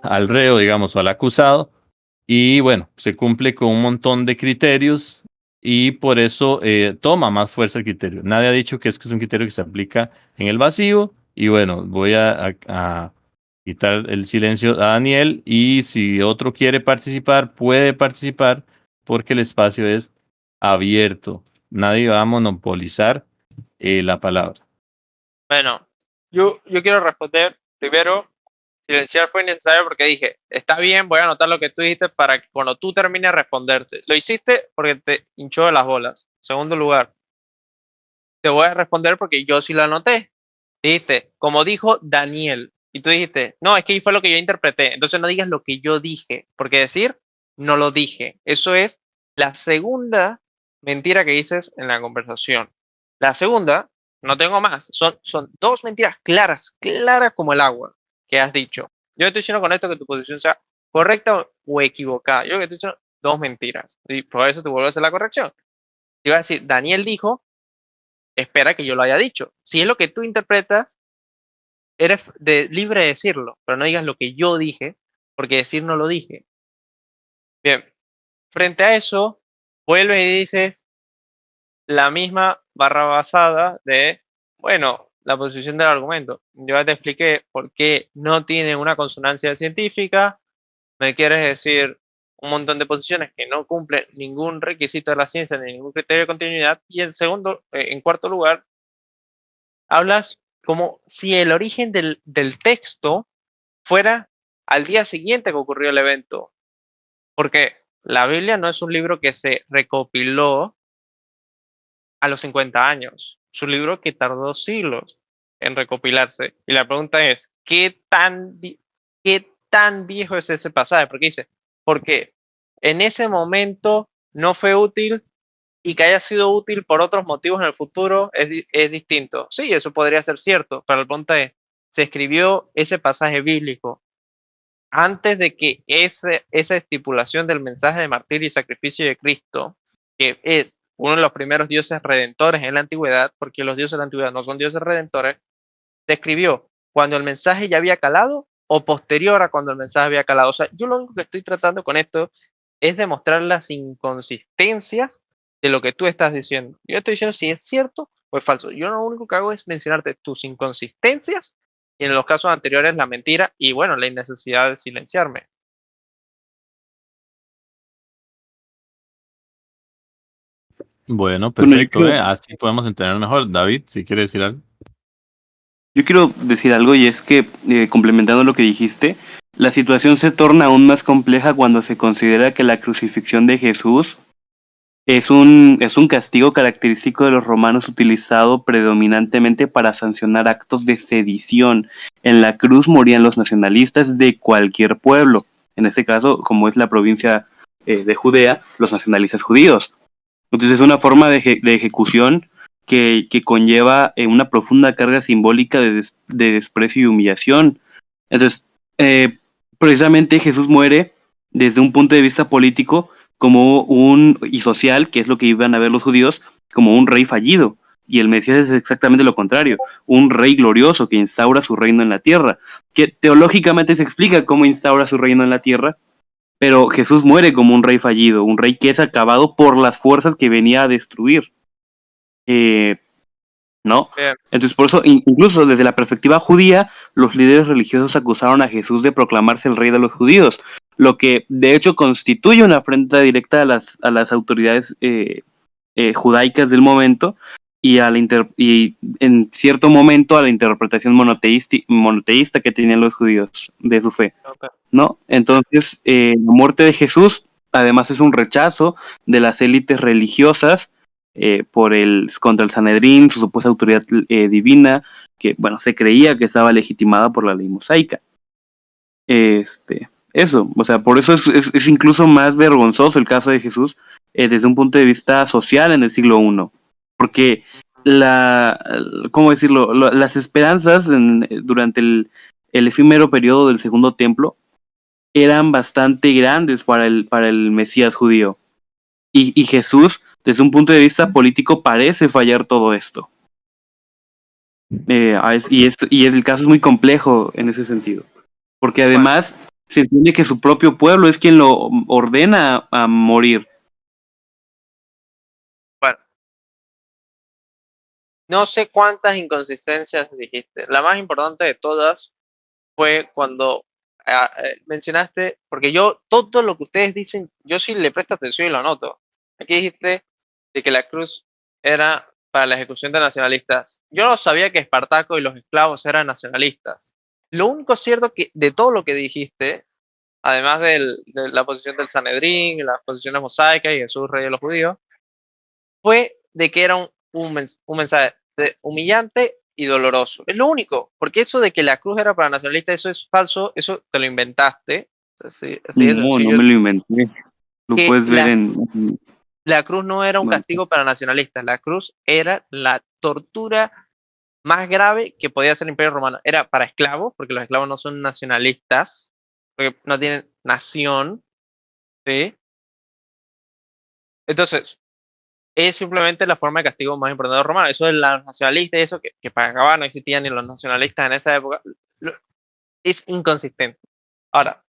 al reo, digamos, o al acusado. Y bueno, se cumple con un montón de criterios y por eso toma más fuerza el criterio. Nadie ha dicho que es un criterio que se aplica en el vacío. Y bueno, voy a quitar el silencio a Daniel y si otro quiere participar, puede participar porque el espacio es abierto. Nadie va a monopolizar la palabra. Bueno, yo quiero responder. Primero, silenciar fue innecesario porque dije, está bien, voy a anotar lo que tú dijiste para que cuando tú termines responderte. Lo hiciste porque te hinchó de las bolas. Segundo lugar, te voy a responder porque yo sí lo anoté. Dijiste, como dijo Daniel. Y tú dijiste, no, es que fue lo que yo interpreté. Entonces no digas lo que yo dije, porque decir, no lo dije. Eso es la segunda mentira que dices en la conversación. La segunda, no tengo más, son dos mentiras claras como el agua que has dicho. Yo estoy diciendo con esto que tu posición sea correcta o equivocada. Yo que estoy diciendo dos mentiras. Y por eso te vuelvo a hacer la corrección. Te iba a decir, Daniel dijo, espera que yo lo haya dicho. Si es lo que tú interpretas, eres libre de decirlo, pero no digas lo que yo dije, porque decir no lo dije. Bien, frente a eso, vuelves y dices la misma barra basada de, bueno, la posición del argumento. Yo ya te expliqué por qué no tiene una consonancia científica, me quieres decir un montón de posiciones que no cumplen ningún requisito de la ciencia ni ningún criterio de continuidad, y en cuarto lugar, hablas como si el origen del texto fuera al día siguiente que ocurrió el evento. Porque la Biblia no es un libro que se recopiló a los 50 años. Es un libro que tardó siglos en recopilarse. Y la pregunta es, ¿qué tan viejo es ese pasaje? Porque dice, porque en ese momento no fue útil y que haya sido útil por otros motivos en el futuro es distinto. Sí, eso podría ser cierto, pero la pregunta es, ¿se escribió ese pasaje bíblico antes de que esa estipulación del mensaje de martirio y sacrificio de Cristo, que es uno de los primeros dioses redentores en la antigüedad, porque los dioses de la antigüedad no son dioses redentores, se escribió cuando el mensaje ya había calado o posterior a cuando el mensaje había calado? O sea, yo lo único que estoy tratando con esto es demostrar las inconsistencias de lo que tú estás diciendo. Yo estoy diciendo si es cierto o es falso. Yo lo único que hago es mencionarte tus inconsistencias y en los casos anteriores la mentira y bueno, la innecesidad de silenciarme. Bueno, perfecto, así podemos entender mejor. David, si quieres decir algo. Yo quiero decir algo y es que, complementando lo que dijiste, la situación se torna aún más compleja cuando se considera que la crucifixión de Jesús es un castigo característico de los romanos utilizado predominantemente para sancionar actos de sedición. En la cruz morían los nacionalistas de cualquier pueblo. En este caso, como es la provincia de Judea, los nacionalistas judíos. Entonces es una forma de ejecución que conlleva una profunda carga simbólica de desprecio y humillación. Entonces, precisamente Jesús muere desde un punto de vista político y social, que es lo que iban a ver los judíos, como un rey fallido. Y el Mesías es exactamente lo contrario, un rey glorioso que instaura su reino en la tierra, que teológicamente se explica cómo instaura su reino en la tierra, pero Jesús muere como un rey fallido, un rey que es acabado por las fuerzas que venía a destruir. ¿No? Entonces, por eso, incluso desde la perspectiva judía, los líderes religiosos acusaron a Jesús de proclamarse el rey de los judíos, lo que de hecho constituye una afrenta directa a las autoridades judaicas del momento y en cierto momento a la interpretación monoteísta que tenían los judíos de su fe, ¿no? Entonces, la muerte de Jesús además es un rechazo de las élites religiosas contra el Sanedrín, su supuesta autoridad divina, que bueno, se creía que estaba legitimada por la ley mosaica. Eso, o sea, por eso es incluso más vergonzoso el caso de Jesús desde un punto de vista social en el siglo I, porque ¿cómo decirlo? Las esperanzas durante el efímero periodo del Segundo Templo eran bastante grandes para el Mesías judío, y Jesús, desde un punto de vista político, parece fallar todo esto. Y el caso es muy complejo en ese sentido, porque además se entiende que su propio pueblo es quien lo ordena a morir. Bueno, no sé cuántas inconsistencias dijiste. La más importante de todas fue cuando mencionaste, porque yo, todo lo que ustedes dicen, yo sí le presto atención y lo noto. Aquí dijiste de que la cruz era para la ejecución de nacionalistas. Yo no sabía que Espartaco y los esclavos eran nacionalistas. Lo único cierto que de todo lo que dijiste, además de la posición del Sanedrín, las posiciones mosaicas y Jesús, rey de los judíos, fue de que era un mensaje humillante y doloroso. Es lo único, porque eso de que la cruz era para nacionalistas, eso es falso, eso te lo inventaste. Así no me lo inventé. Lo puedes ver La cruz no era un castigo para nacionalistas, la cruz era la tortura más grave que podía hacer el Imperio Romano. Era para esclavos, porque los esclavos no son nacionalistas, porque no tienen nación, ¿sí? Entonces, es simplemente la forma de castigo más importante de los romanos. Eso de los nacionalistas, eso que para acabar no existían ni los nacionalistas en esa época, es inconsistente. Ahora,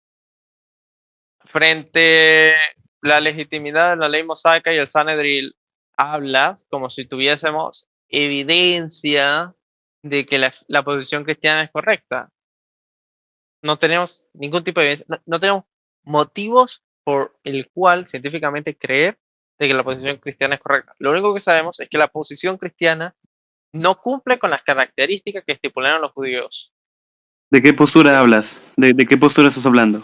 frente a la legitimidad de la ley mosaica y el Sanedrín, hablas como si tuviésemos evidencia de que la posición cristiana es correcta. No tenemos ningún tipo de evidencia, no tenemos motivos por el cual científicamente creer de que la posición cristiana es correcta. Lo único que sabemos es que la posición cristiana no cumple con las características que estipularon los judíos. ¿De qué postura hablas? ¿De qué postura estás hablando?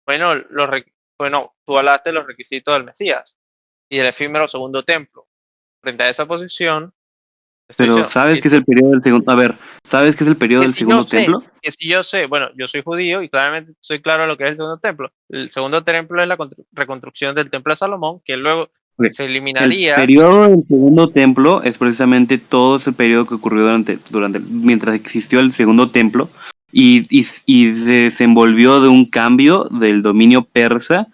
Bueno, tú hablaste de los requisitos del Mesías y del efímero segundo templo. Frente a esa posición... Pero ¿sabes qué es el periodo del segundo? A ver, ¿sabes qué es el periodo del segundo templo? Que si yo sé, bueno, yo soy judío y claramente soy claro de lo que es el segundo templo. El segundo templo es la reconstrucción del templo de Salomón, que luego se eliminaría. El periodo del segundo templo es precisamente todo ese periodo que ocurrió mientras existió el segundo templo y se desenvolvió de un cambio del dominio persa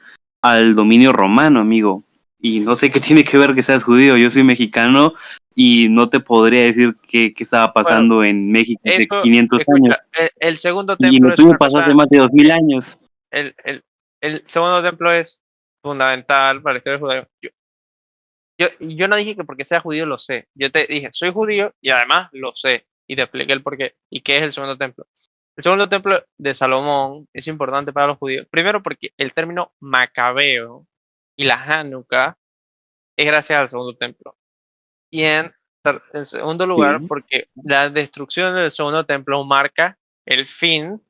al dominio romano, amigo. Y no sé qué tiene que ver que seas judío, yo soy mexicano y no te podría decir qué estaba pasando en México hace 500 años. El segundo templo y lo tuyo pasó hace más de 2000 años. El segundo templo es fundamental para la historia del judaísmo. Yo no dije que porque sea judío lo sé. Yo te dije, soy judío y además lo sé. Y te expliqué el porqué. ¿Y qué es el segundo templo? El segundo templo de Salomón es importante para los judíos. Primero porque el término macabeo y la Hanukkah es gracias al segundo templo. Y en segundo lugar, porque la destrucción del segundo templo marca el fin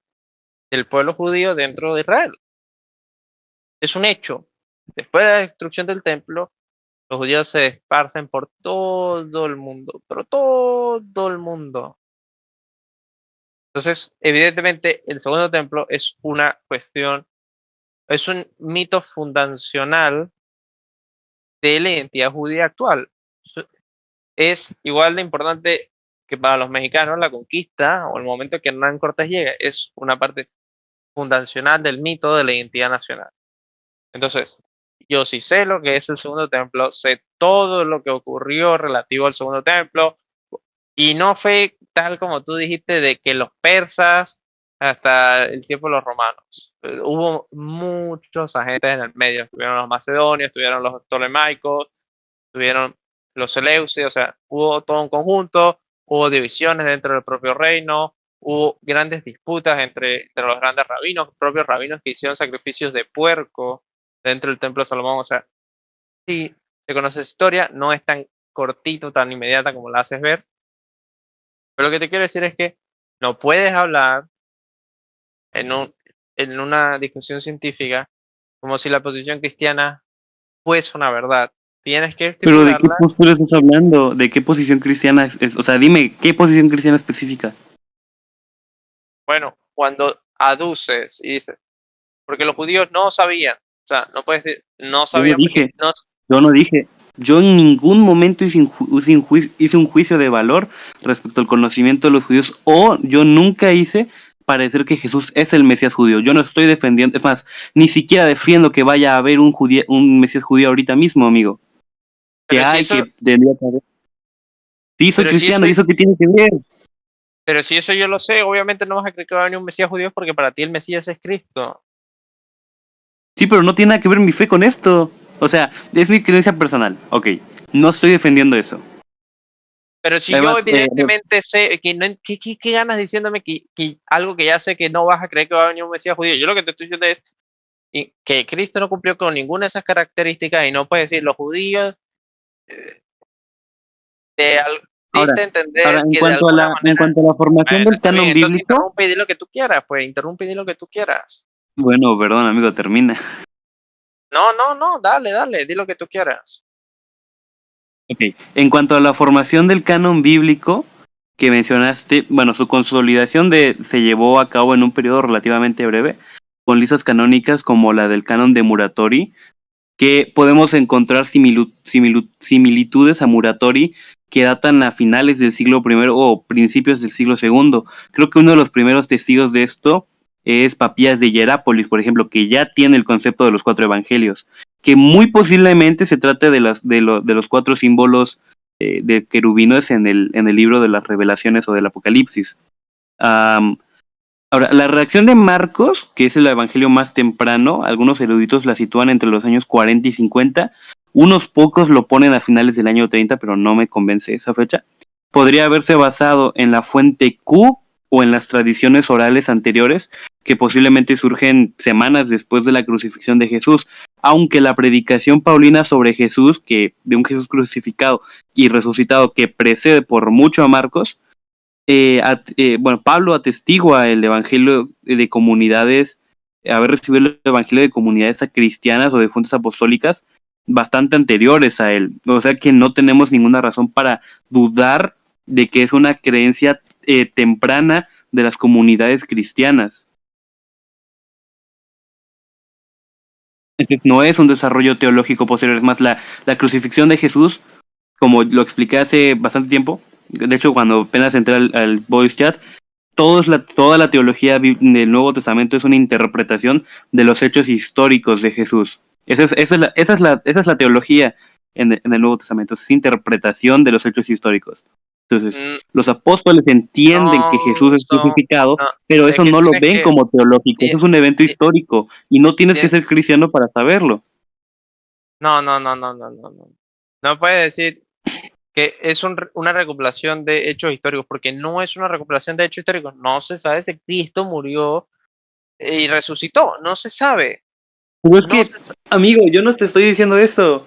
del pueblo judío dentro de Israel. Es un hecho. Después de la destrucción del templo, los judíos se esparcen por todo el mundo, pero todo el mundo. Entonces, evidentemente, el segundo templo es una cuestión, es un mito fundacional de la identidad judía actual. Es igual de importante que para los mexicanos la conquista o el momento que Hernán Cortés llega es una parte fundacional del mito de la identidad nacional. Entonces, yo sí sé lo que es el segundo templo, sé todo lo que ocurrió relativo al segundo templo, y no fue tal como tú dijiste de que los persas hasta el tiempo de los romanos. Hubo muchos agentes en el medio, estuvieron los macedonios, estuvieron los ptolemaicos, estuvieron los seleucios, o sea, hubo todo un conjunto, hubo divisiones dentro del propio reino, hubo grandes disputas entre los grandes rabinos, propios rabinos que hicieron sacrificios de puerco dentro del templo de Salomón, o sea, sí, se conoce su historia, no es tan cortito, tan inmediata como la haces ver, pero lo que te quiero decir es que no puedes hablar en una discusión científica como si la posición cristiana fuese una verdad. Tienes que Pero ¿de qué estipularla. postura estás hablando? ¿De qué posición cristiana es? O sea, dime, ¿qué posición cristiana específica? Bueno, cuando aduces y dices, porque los judíos no sabían, o sea, no puedes decir, no sabían porque no. Yo no dije. Yo en ningún momento hice un juicio de valor respecto al conocimiento de los judíos, o yo nunca hice parecer que Jesús es el Mesías judío. Yo no estoy defendiendo, es más, ni siquiera defiendo que vaya a haber un Mesías judío ahorita mismo, amigo. Pero Que si hay, eso, que tendría que haber. Sí, soy pero si cristiano, eso, ¿y eso qué tiene que ver? pero si eso yo lo sé, obviamente no vas a creer que va a venir un Mesías judío porque para ti el Mesías es Cristo. Sí, pero no tiene nada que ver mi fe con esto. O sea, es mi creencia personal. Ok, no estoy defendiendo eso. Pero si Además, yo evidentemente sé que no, ¿qué ganas diciéndome que algo que ya sé que no vas a creer que va a venir un Mesías judío? Yo lo que te estoy diciendo es que Cristo no cumplió con ninguna de esas características y no puedes decir los judíos te ahora, diste a entender en que de cuanto a alguna en manera. cuanto a la formación Bueno, del está bien, canon entonces bíblico, interrumpe y di lo que tú quieras, pues interrumpe y di lo que tú quieras. bueno, perdón, amigo, termina. No, dale, di lo que tú quieras. Ok, en cuanto a la formación del canon bíblico que mencionaste, bueno, su consolidación se llevó a cabo en un periodo relativamente breve, con listas canónicas como la del canon de Muratori, que podemos encontrar similitudes a Muratori que datan a finales del siglo I o principios del siglo II. Creo que uno de los primeros testigos de esto es Papías de Hierápolis, por ejemplo, que ya tiene el concepto de los 4 evangelios, que muy posiblemente se trate de los 4 símbolos de querubines en el libro de las Revelaciones o del Apocalipsis. Ahora, la redacción de Marcos, que es el evangelio más temprano, algunos eruditos la sitúan entre los años 40 y 50, unos pocos lo ponen a finales del año 30, pero no me convence esa fecha. Podría haberse basado en la fuente Q o en las tradiciones orales anteriores, que posiblemente surgen semanas después de la crucifixión de Jesús, aunque la predicación paulina sobre Jesús, que de un Jesús crucificado y resucitado, que precede por mucho a Marcos, bueno, Pablo atestigua el evangelio de comunidades, haber recibido el evangelio de comunidades cristianas o de fuentes apostólicas bastante anteriores a él. O sea que no tenemos ninguna razón para dudar de que es una creencia temprana de las comunidades cristianas. Entonces, no es un desarrollo teológico posterior, es más la crucifixión de Jesús, como lo expliqué hace bastante tiempo. De hecho, cuando apenas entré al voice chat, toda la teología del Nuevo Testamento es una interpretación de los hechos históricos de Jesús. Esa es la teología en el Nuevo Testamento, es interpretación de los hechos históricos. Entonces, los apóstoles entienden que Jesús es crucificado, pero eso no lo ven como teológico, eso es un evento histórico y no tienes que ser cristiano para saberlo. No. No puedes decir que es una recopilación de hechos históricos, porque no es una recopilación de hechos históricos. No se sabe si Cristo murió y resucitó, no se sabe. Pero es que, amigo, yo no te estoy diciendo eso.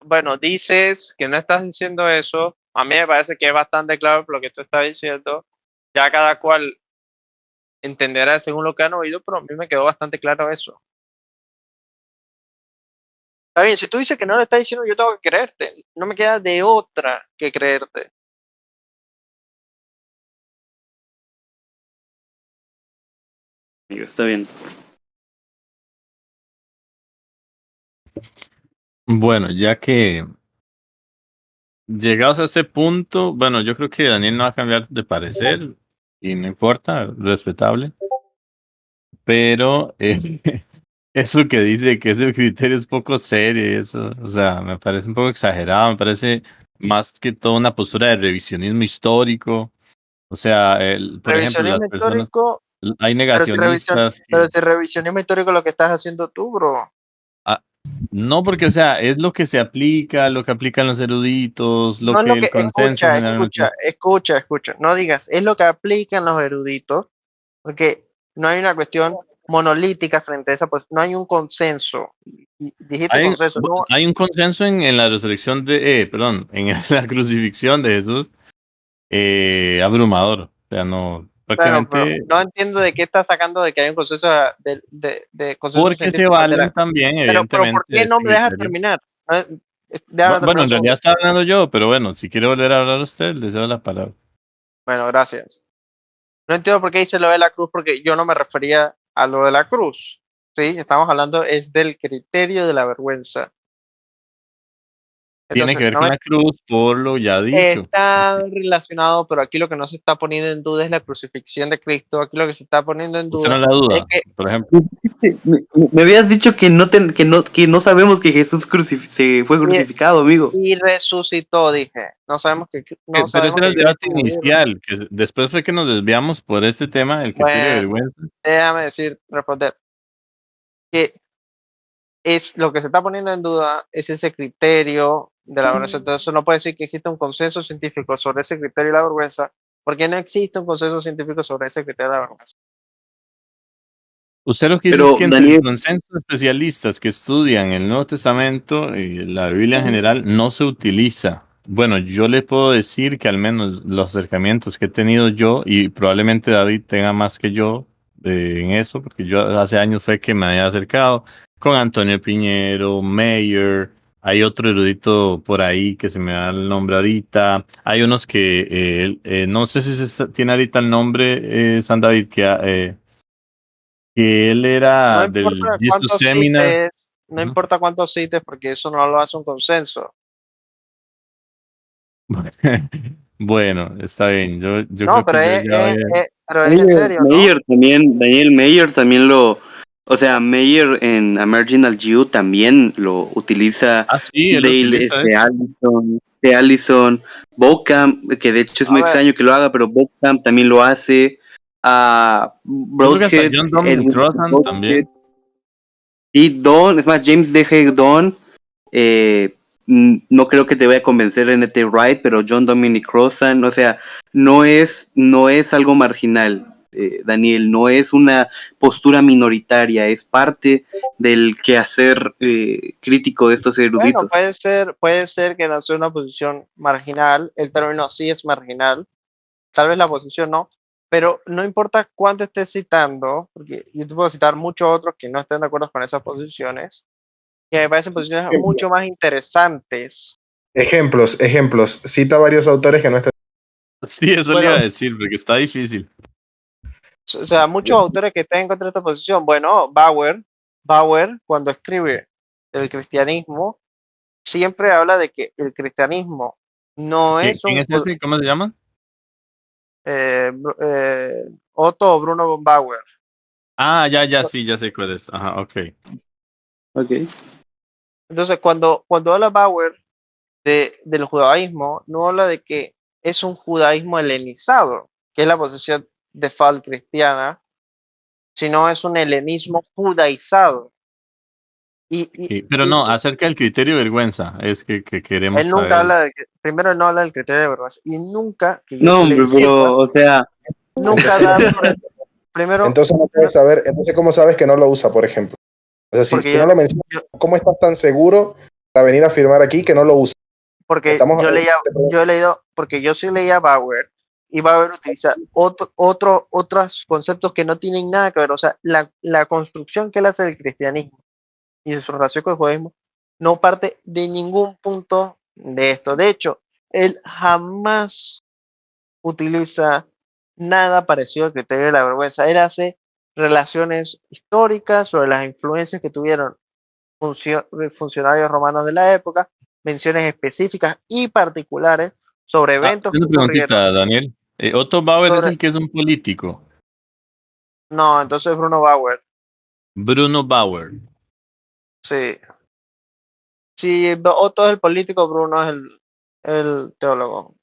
Bueno, dices que no estás diciendo eso. A mí me parece que es bastante claro lo que tú estás diciendo. Ya cada cual entenderá según lo que han oído, pero a mí me quedó bastante claro eso. Está bien, si tú dices que no lo estás diciendo, yo tengo que creerte. No me queda de otra que creerte. Está bien. Bueno, ya que llegados a este punto, bueno, yo creo que Daniel no va a cambiar de parecer y no importa, respetable. pero eso que dice que ese criterio es poco serio, eso, o sea, me parece un poco exagerado, me parece más que todo una postura de revisionismo histórico. O sea, por ejemplo, las Revisionismo personas, histórico, hay pero negacionistas pero si revisionismo histórico lo que estás haciendo tú, bro. no, porque, o sea, es lo que se aplica, lo que aplican los eruditos, lo No es lo que que, el consenso generalmente. escucha, no digas, es lo que aplican los eruditos, porque no hay una cuestión monolítica frente a esa, pues no hay un consenso. Y dijiste Hay, consenso, no, hay un consenso en la resurrección perdón, en la crucifixión de Jesús, abrumador. O sea, no, bueno, pero prácticamente, no entiendo de qué estás sacando de que hay un consenso de consenso porque se científico valen también, pero ¿por evidentemente, de qué no este me dejas criterio. terminar? Déjame Bueno, terminar en un realidad segundo. estaba hablando yo, pero bueno, si quiere volver a hablar usted, le cedo la palabra. Bueno, gracias. No entiendo por qué dice lo de la cruz, porque yo no me refería a lo de la cruz. Sí, estamos hablando es del criterio de la vergüenza. Tiene que Entonces, ver con la cruz por lo ya dicho. está relacionado, pero aquí lo que no se está poniendo en duda es la crucifixión de Cristo. Aquí lo que se está poniendo en Usted no duda la es duda, que por ejemplo. Me habías dicho que no sabemos que Jesús se fue crucificado, amigo. y resucitó, dije. No sabemos no Pero ese sabemos era el que Cristo debate murió. inicial, que después fue que nos desviamos por este tema del criterio de Bueno, vergüenza. déjame responder que es lo que se está poniendo en duda es ese criterio de la vergüenza. Entonces, no puede decir que existe un consenso científico sobre ese criterio de la vergüenza, porque no existe un consenso científico sobre ese criterio de la vergüenza. Usted lo que dice es Pero, que entre el Daniel, consenso de especialistas que estudian el Nuevo Testamento y la Biblia en general no se utiliza. Bueno, yo le puedo decir que al menos los acercamientos que he tenido yo, y probablemente David tenga más que yo en eso, porque yo hace años fue que me había acercado con Antonio Piñero, Mayer, hay otro erudito por ahí que se me da el nombre ahorita, hay unos que no sé si tiene ahorita el nombre, San David, que él No era del importa Jesus cuántos Seminar. cites, no Ujú. importa cuántos cites, porque eso no lo hace un consenso. Bueno, está bien. Yo No, creo que pero yo ya voy a... pero es en serio, ¿no? Daniel Mayer también o sea, Mayer en A Marginal Jew también lo utiliza Ah, sí, él lo Dale, utiliza, de hecho. Allison, Bocham, que de hecho es muy A ver, extraño que lo haga, pero Bocham también lo hace, a Yo creo que hasta Broadhead, John Dominic Edwin Crossan Broadhead, también. y Don, es más, James D.G. Don, no creo que te vaya a convencer N.T. Wright, pero John Dominic Crossan, o sea, no es algo marginal, Daniel, no es una postura minoritaria, es parte del quehacer crítico de estos bueno, eruditos. puede ser que no sea una posición marginal, el término sí es marginal, tal vez la posición no, pero no importa cuánto estés citando, porque yo te puedo citar muchos otros que no estén de acuerdo con esas posiciones, que me parecen posiciones mucho más interesantes. Ejemplos. Cita varios autores que no están. Sí, eso le iba Bueno, a decir, porque está difícil. o sea, muchos autores que estén en contra de esta posición. Bueno, Bauer, cuando escribe el cristianismo, siempre habla de que el cristianismo no es ¿Quién un es ese? ¿Cómo se llama? Otto o Bruno von Bauer. Ah, ya, sí, ya sé cuál es. Ajá, ok. Okay. Entonces, cuando habla Bauer del judaísmo, no habla de que es un judaísmo helenizado, que es la posición de default cristiana, sino es un helenismo judaizado. Sí, pero no, acerca del criterio de vergüenza, es que queremos Él nunca saber. habla primero él no habla del criterio de vergüenza y nunca, que yo No, le hombre, sepa, pero, o sea, nunca Entonces, da primero, entonces no puedes saber, entonces ¿cómo sabes que no lo usa, por ejemplo? O sea, porque si no lo mencionas, ¿cómo estás tan seguro para venir a afirmar aquí que no lo usa? porque Estamos yo he leído, porque yo sí leía Bauer y Bauer utiliza otros conceptos que no tienen nada que ver, o sea, la construcción que él hace del cristianismo y de su relación con el judaísmo no parte de ningún punto de esto. De hecho, él jamás utiliza nada parecido al criterio de la vergüenza. Él hace relaciones históricas sobre las influencias que tuvieron funcionarios romanos de la época, menciones específicas y particulares sobre eventos que Una ocurrieron. preguntita, Daniel. Otto Bauer es Sobre, el que es un político. No, entonces Bruno Bauer. Bruno Bauer. Sí. Si Otto es el político, Bruno es el teólogo.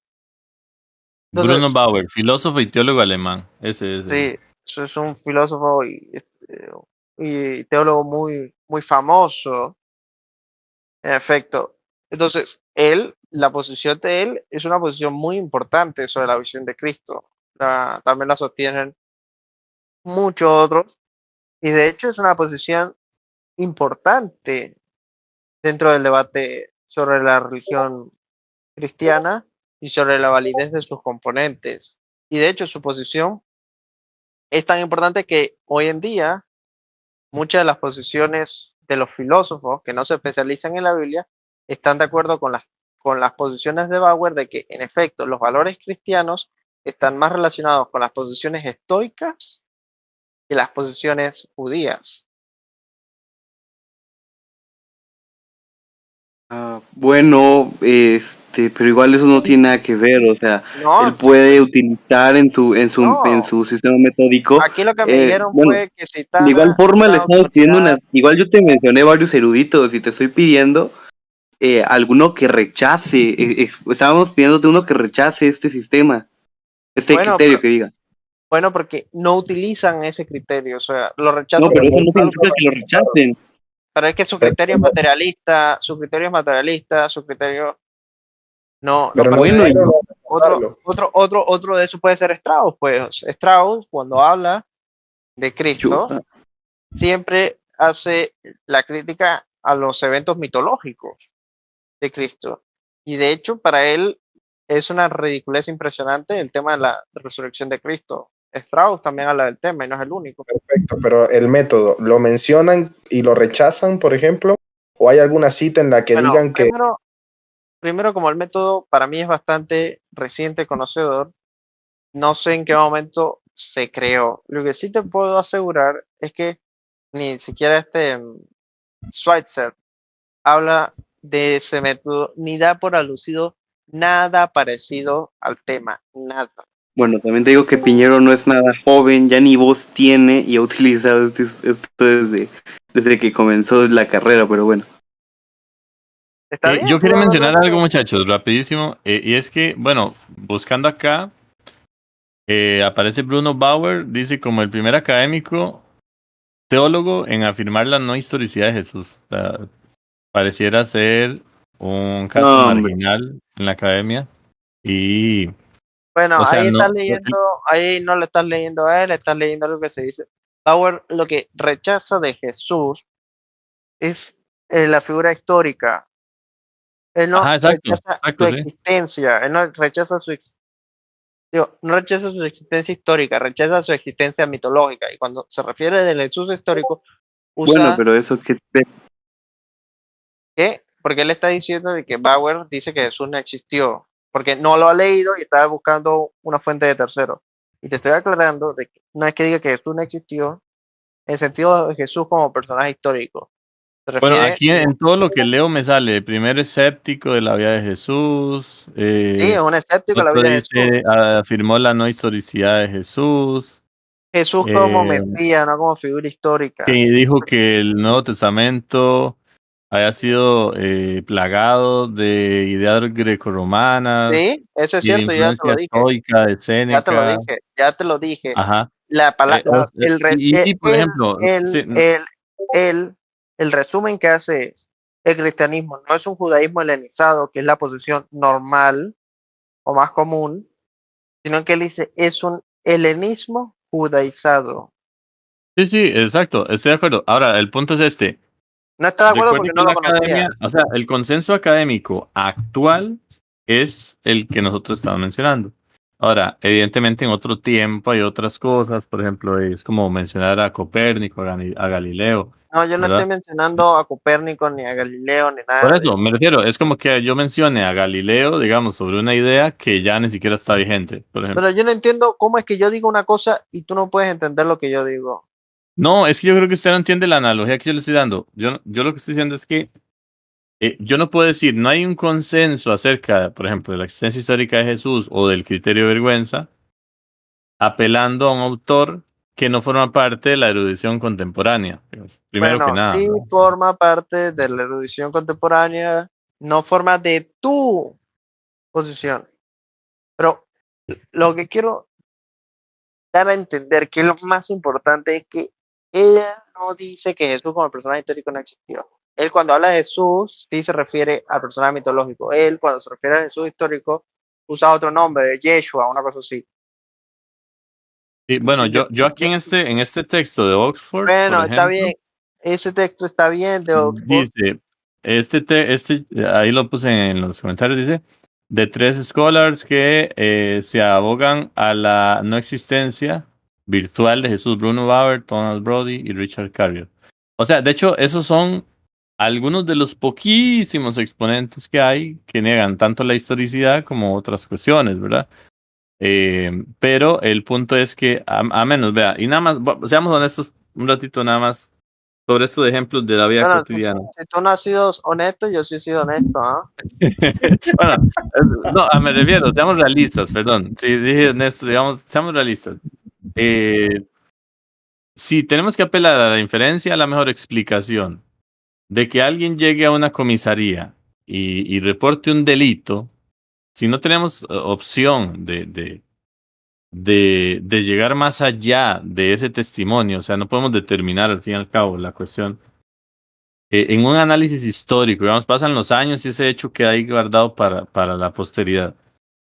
Bruno Entonces, Bauer, filósofo y teólogo alemán. Ese. sí, es un filósofo y teólogo muy, muy famoso, en efecto. Entonces, la posición de él es una posición muy importante sobre la visión de Cristo. También la sostienen muchos otros, y de hecho es una posición importante dentro del debate sobre la religión cristiana y sobre la validez de sus componentes. Y de hecho su posición es tan importante que hoy en día muchas de las posiciones de los filósofos que no se especializan en la Biblia están de acuerdo con las posiciones de Bauer de que en efecto los valores cristianos están más relacionados con las posiciones estoicas que las posiciones judías. Bueno, pero igual eso no tiene nada que ver, o sea, No, él puede utilizar en su sistema metódico, aquí lo que me dijeron bueno, fue que de igual citara forma le una estamos pidiendo autoridad. igual yo te mencioné varios eruditos y te estoy pidiendo alguno que rechace, estábamos pidiéndote uno que rechace este sistema, este Bueno, criterio que diga. bueno, porque no utilizan ese criterio, o sea, lo No, rechazan pero eso porque no significa que lo rechacen. pero es que su criterio es materialista, su criterio es materialista, su criterio no Pero no permite. hicieron Otro de eso puede ser Strauss, pues Strauss cuando habla de Cristo Chuta. siempre hace la crítica a los eventos mitológicos de Cristo. Y de hecho, para él es una ridiculez impresionante el tema de la resurrección de Cristo. Strauss también habla del tema y no es el único. Perfecto, pero el método, ¿lo mencionan y lo rechazan, por ejemplo? ¿O hay alguna cita en la que Bueno, digan que primero como el método para mí es bastante reciente, conocedor, no sé en qué momento se creó. Lo que sí te puedo asegurar es que ni siquiera Schweitzer habla de ese método, ni da por alucido nada parecido al tema, nada. Bueno, también te digo que Piñero no es nada joven, ya ni voz tiene y ha utilizado esto desde que comenzó la carrera, pero bueno. Está bien, Yo pudo quería haberlo mencionar algo, hecho. muchachos, rapidísimo. Y es que, bueno, buscando acá, aparece Bruno Bauer, dice como el primer académico teólogo en afirmar la no historicidad de Jesús. O sea, pareciera ser un caso No, hombre. marginal en la academia. Y, Bueno, o sea, ahí estás no. leyendo, ahí no le estás leyendo a él, estás leyendo lo que se dice. Bauer lo que rechaza de Jesús es la figura histórica. Él no Ajá, exacto, rechaza su exacto, sí. existencia, él no rechaza no rechaza su existencia histórica, rechaza su existencia mitológica. Y cuando se refiere del Jesús histórico, Bueno, usa pero eso que ¿qué? Porque él está diciendo de que Bauer dice que Jesús no existió, porque no lo ha leído y está buscando una fuente de tercero. Y te estoy aclarando de que no es que diga que Jesús no existió, en el sentido de Jesús como personaje histórico. Se Bueno, refiere, aquí en todo lo que leo me sale primero escéptico de la vida de Jesús, sí, es un escéptico de la otro vida de Jesús. dice, afirmó la no historicidad de Jesús, Jesús como eh, Mesías, no como figura que histórica. dijo que el Nuevo Testamento haya sido plagado de ideas grecorromanas Sí, eso es y de cierto, ya te influencia lo dije, estoica de ya te lo Séneca. dije, ya te lo dije. Ajá. La palabra, Por ejemplo, sí, el, el resumen que hace es, el cristianismo no es un judaísmo helenizado, que es la posición normal o más común, sino que él dice, es un helenismo judaizado. sí, exacto, estoy de acuerdo. Ahora, el punto es este. No está de De acuerdo acuerdo porque no con lo la conocía. academia, o sea, el consenso académico actual es el que nosotros estamos mencionando. Ahora, evidentemente en otro tiempo hay otras cosas, por ejemplo, es como mencionar a Copérnico, a Galileo, No, yo no estoy ¿verdad? mencionando a Copérnico, ni a Galileo, ni Por nada de eso, me refiero, es como que yo mencione a Galileo, digamos, sobre una idea que ya ni siquiera está vigente, por ejemplo. pero yo no entiendo cómo es que yo digo una cosa y tú no puedes entender lo que yo digo. No, es que yo creo que usted no entiende la analogía que yo le estoy dando. Yo lo que estoy diciendo es que yo no puedo decir, no hay un consenso acerca, por ejemplo, de la existencia histórica de Jesús o del criterio de vergüenza, apelando a un autor que no forma parte de la erudición contemporánea. Primero que nada. Sí, forma parte de la erudición contemporánea, no forma de tu posición. Pero lo que quiero dar a entender, que es lo más importante, es que ella no dice que Jesús como personaje histórico no existió. Él cuando habla de Jesús, sí se refiere al personaje mitológico. Él cuando se refiere a Jesús histórico, usa otro nombre, Yeshua, una cosa así. Sí, bueno, yo aquí en este texto de Oxford, bueno, por ejemplo, está bien. Ese texto está bien de Oxford. Dice, ahí lo puse en los comentarios, dice, de 3 scholars que se abogan a la no existencia virtual de Jesús: Bruno Bauer, Donald Brody y Richard Carrier. O sea, de hecho, esos son algunos de los poquísimos exponentes que hay que niegan tanto la historicidad como otras cuestiones, ¿verdad? Pero el punto es que, a menos, vea, y nada más, seamos honestos un ratito nada más sobre estos ejemplos de la vida cotidiana. Si tú no has sido honesto, yo sí he sido honesto, ¿ah? Bueno, no, me refiero, seamos realistas, perdón. Si dije honesto, digamos, seamos realistas. Si tenemos que apelar a la inferencia, a la mejor explicación de que alguien llegue a una comisaría y reporte un delito, si no tenemos opción de llegar más allá de ese testimonio, o sea, no podemos determinar al fin y al cabo la cuestión. En un análisis histórico, digamos, pasan los años y ese hecho queda ahí guardado para la posteridad.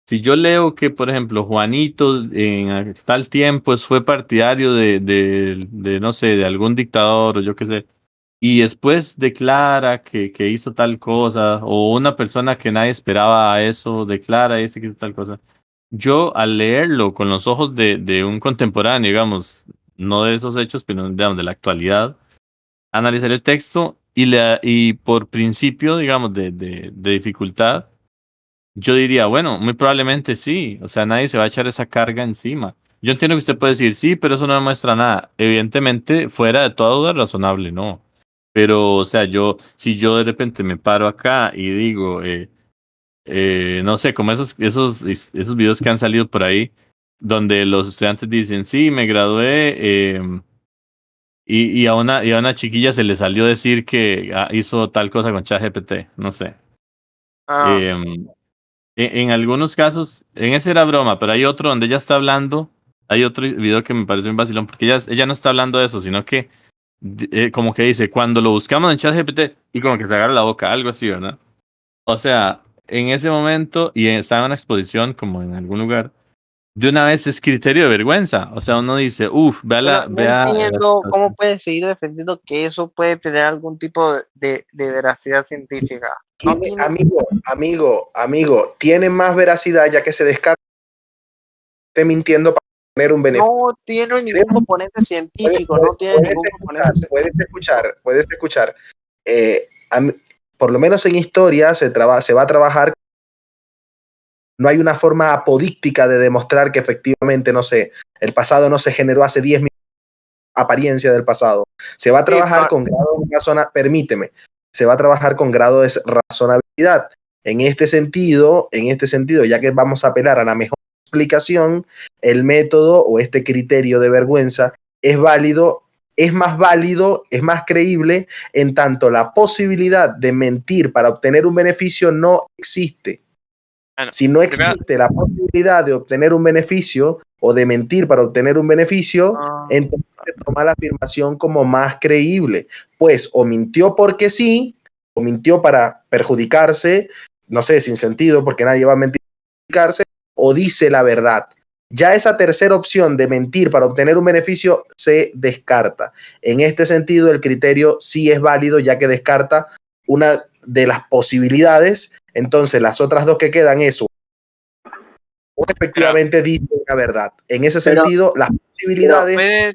Si yo leo que, por ejemplo, Juanito en tal tiempo fue partidario de no sé, de algún dictador o yo qué sé, y después declara que hizo tal cosa, o una persona que nadie esperaba a eso declara ese que hizo tal cosa, yo al leerlo con los ojos de un contemporáneo, digamos, no de esos hechos, pero digamos, de la actualidad, analizar el texto y por principio, digamos, de dificultad, yo diría, bueno, muy probablemente sí, o sea, nadie se va a echar esa carga encima. Yo entiendo que usted puede decir, sí, pero eso no demuestra nada. Evidentemente, fuera de toda duda razonable, no. Pero, o sea, si yo de repente me paro acá y digo, no sé, como esos videos que han salido por ahí, donde los estudiantes dicen, sí, me gradué, y a una chiquilla se le salió decir que hizo tal cosa con ChatGPT, no sé. En algunos casos, en ese era broma, pero hay otro donde ella está hablando, hay otro video que me pareció un vacilón, porque ella no está hablando de eso, sino que como que dice, cuando lo buscamos en ChatGPT, y como que se agarra la boca, algo así, ¿verdad? O sea, en ese momento, y estaba en una exposición como en algún lugar, de una vez es criterio de vergüenza. O sea, uno dice, vea. No entiendo cómo puedes seguir defendiendo que eso puede tener algún tipo de veracidad científica. No tiene... Amigo, tiene más veracidad ya que se descarta mintiendo para tener un beneficio. No tiene ningún componente científico, no tiene ningún componente. Puedes escuchar. Por lo menos en historia se va a trabajar. No hay una forma apodíctica de demostrar que efectivamente, no sé, el pasado no se generó hace 10 minutos, apariencia del pasado. Se va a trabajar con grado de razonabilidad, se va a trabajar con grado de razonabilidad. En este sentido, ya que vamos a apelar a la mejor explicación, el método o este criterio de vergüenza es válido, es más creíble en tanto la posibilidad de mentir para obtener un beneficio no existe. Si no existe la posibilidad de obtener un beneficio o de mentir para obtener un beneficio, entonces se toma la afirmación como más creíble. Pues o mintió porque sí, o mintió para perjudicarse, no sé, sin sentido, porque nadie va a mentir para perjudicarse, o dice la verdad. Ya esa tercera opción de mentir para obtener un beneficio se descarta. En este sentido, el criterio sí es válido, ya que descarta una de las posibilidades. Entonces las otras dos que quedan es o efectivamente dice una verdad. En ese sentido, las posibilidades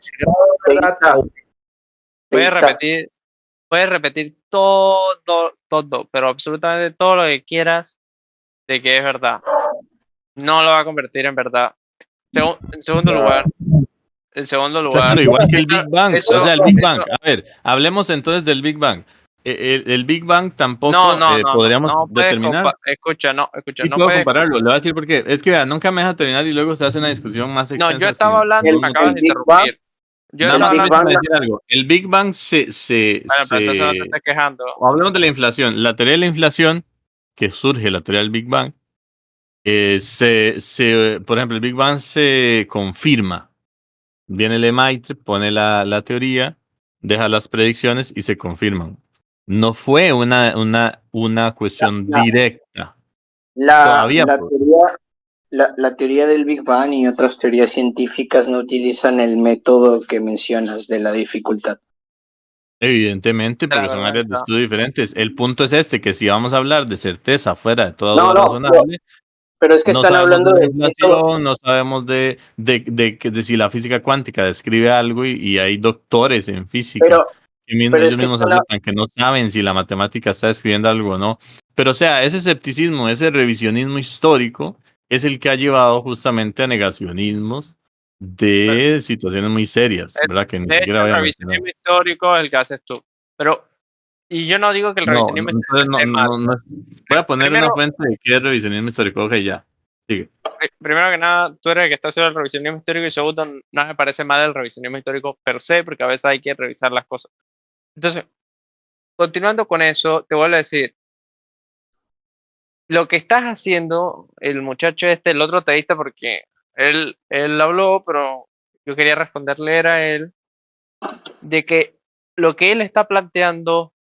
puedes repetir todo, pero absolutamente todo lo que quieras de que es verdad. No lo va a convertir en verdad. En segundo lugar. Claro, igual que el Big Bang. O sea, el Big Bang. A ver, hablemos entonces del Big Bang. El Big Bang tampoco podríamos determinar. Escucha. No puedo compararlo. Le voy a decir por qué. Es que nunca me deja terminar y luego se hace una discusión más extensa. No, yo estaba hablando y me acabas de interrumpir. Nada más déjame decir algo. El Big Bang se pero entonces no te estás quejando. Hablemos de la inflación. La teoría de la inflación, que surge la teoría del Big Bang, por ejemplo, el Big Bang se confirma. Viene Lemaitre, pone la teoría, deja las predicciones y se confirman. No fue una cuestión directa. La teoría del Big Bang y otras teorías científicas no utilizan el método que mencionas de la dificultad. Evidentemente, porque son áreas de estudio diferentes. El punto es que si vamos a hablar de certeza fuera de todo lo razonable, pero es que están hablando de inflación, no sabemos de si la física cuántica describe algo y hay doctores en física que ellos mismos aceptan que no saben si la matemática está describiendo algo o no. Pero o sea, ese escepticismo, ese revisionismo histórico es el que ha llevado justamente a negacionismos de situaciones muy serias, ¿verdad? Que ni siquiera el revisionismo histórico es el que haces tú. Pero, y yo no digo que el revisionismo histórico esté mal. Voy a poner una fuente de qué es revisionismo histórico. Ok, ya. Sigue. Primero que nada, tú eres el que está haciendo el revisionismo histórico y segundo, no me parece mal el revisionismo histórico per se, porque a veces hay que revisar las cosas. Entonces, continuando con eso, te vuelvo a decir, lo que estás haciendo, el muchacho el otro teísta, porque él habló, pero yo quería responderle a él, de que lo que él está planteando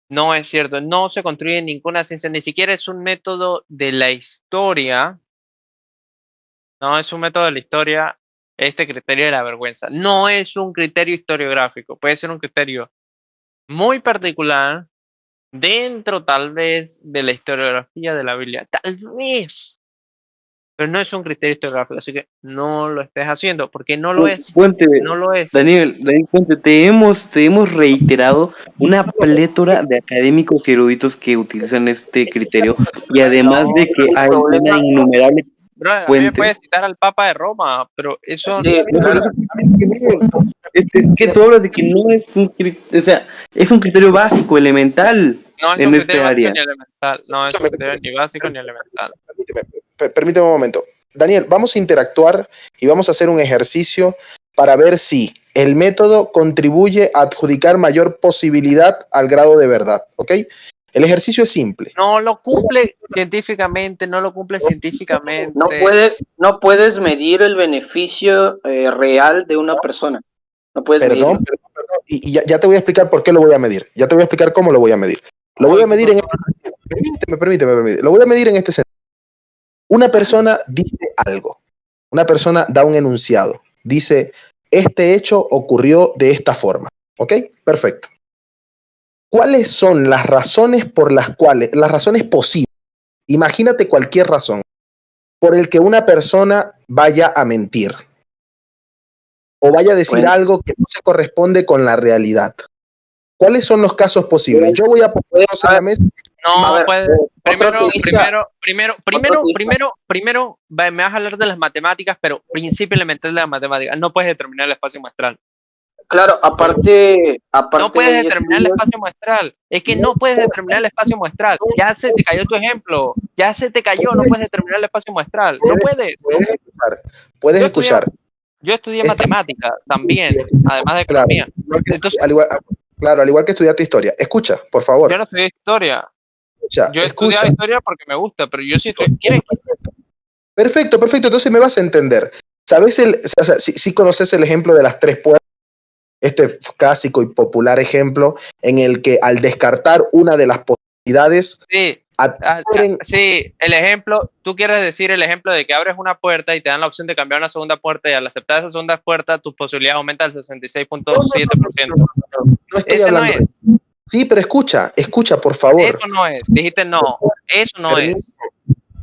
no es cierto, no se construye ninguna ciencia, ni siquiera es un método de la historia, no es un método de la historia, este criterio de la vergüenza, no es un criterio historiográfico, puede ser un criterio muy particular, dentro tal vez de la historiografía de la Biblia, tal vez, pero no es un criterio historiográfico, así que no lo estés haciendo, porque no lo es. Puente, no lo es. Daniel, Puente, te hemos reiterado una plétora de académicos y eruditos que utilizan este criterio, y además de que hay una innumerable fuentes. A mí me puedes citar al Papa de Roma, pero eso... Sí, claro. Que tú hablas de que no es un criterio, o sea, es un criterio básico, elemental. No es un criterio básico ni elemental. No es un criterio ni básico ni elemental. Permíteme un momento. Daniel, vamos a interactuar y vamos a hacer un ejercicio para ver si el método contribuye a adjudicar mayor posibilidad al grado de verdad, ¿ok? El ejercicio es simple. No lo cumple científicamente, No puedes medir el beneficio real de una persona. No puedes medirlo. Perdón. Y ya te voy a explicar por qué lo voy a medir. Ya te voy a explicar cómo lo voy a medir. Lo voy a medir en... Permíteme. Lo voy a medir en este sentido. Una persona dice algo. Una persona da un enunciado. Dice, este hecho ocurrió de esta forma. ¿Ok? Perfecto. ¿Cuáles son las razones las razones posibles? Imagínate cualquier razón por el que una persona vaya a mentir o vaya a decir algo que no se corresponde con la realidad. ¿Cuáles son los casos posibles? Yo voy a ponerlos en la mesa. No, puede. Primero, me vas a hablar de las matemáticas, pero principio elemental de las matemáticas. No puedes determinar el espacio muestral. Claro, aparte no puedes determinar el espacio muestral. Es que no puedes determinar el espacio muestral. Ya se te cayó tu ejemplo. Ya se te cayó. No puedes determinar el espacio muestral. No puedes. Puedes escuchar. Yo estudié matemáticas también, además de economía. Entonces, al igual que estudiaste historia. Escucha, por favor. Yo no estudié historia. Yo estudié historia porque me gusta, pero yo sí ¿quieres? Perfecto. Entonces me vas a entender. ¿Sabes si conoces el ejemplo de las tres puertas? Este clásico y popular ejemplo en el que al descartar una de las posibilidades... Sí, el ejemplo, tú quieres decir el ejemplo de que abres una puerta y te dan la opción de cambiar a una segunda puerta y al aceptar esa segunda puerta tus posibilidades aumentan al 66.7%. No estoy hablando. No es. Sí, pero escucha, por favor. Eso no es, dijiste no, eso no es.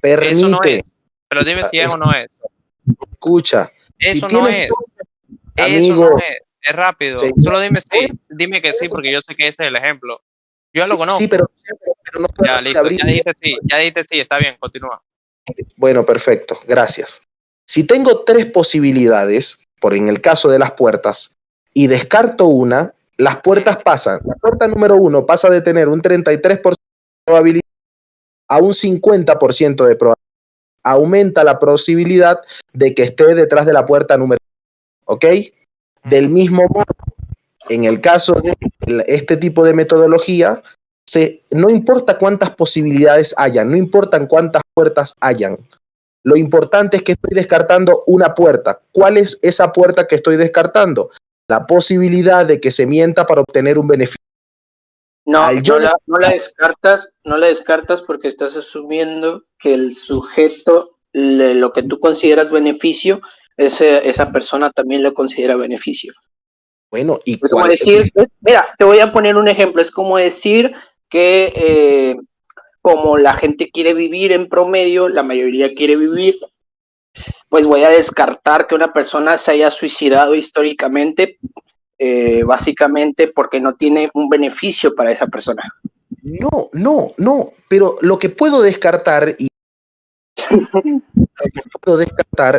Permite. Eso no es. Pero dime si es o no es. Escucha. Eso no es. Amigo. Eso no es. Es rápido. Sí. Solo dime sí. Dime que sí, porque yo sé que ese es el ejemplo. Yo lo conozco. Sí, pero no ya, listo. Ya dijiste sí. Está bien, continúa. Bueno, perfecto. Gracias. Si tengo tres posibilidades, en el caso de las puertas, y descarto una, las puertas pasan. La puerta número 1 pasa de tener un 33% de probabilidad a un 50% de probabilidad. Aumenta la posibilidad de que esté detrás de la puerta número 1. ¿Ok? Del mismo modo, en el caso de este tipo de metodología, no importa cuántas posibilidades hayan, no importan cuántas puertas hayan. Lo importante es que estoy descartando una puerta. ¿Cuál es esa puerta que estoy descartando? La posibilidad de que se mienta para obtener un beneficio. No la descartas porque estás asumiendo que el sujeto, lo que tú consideras beneficio, esa persona también lo considera beneficio. Bueno, y es como decir, mira, te voy a poner un ejemplo, es como decir que como la gente quiere vivir en promedio, la mayoría quiere vivir, pues voy a descartar que una persona se haya suicidado históricamente, básicamente porque no tiene un beneficio para esa persona. No, pero lo que puedo descartar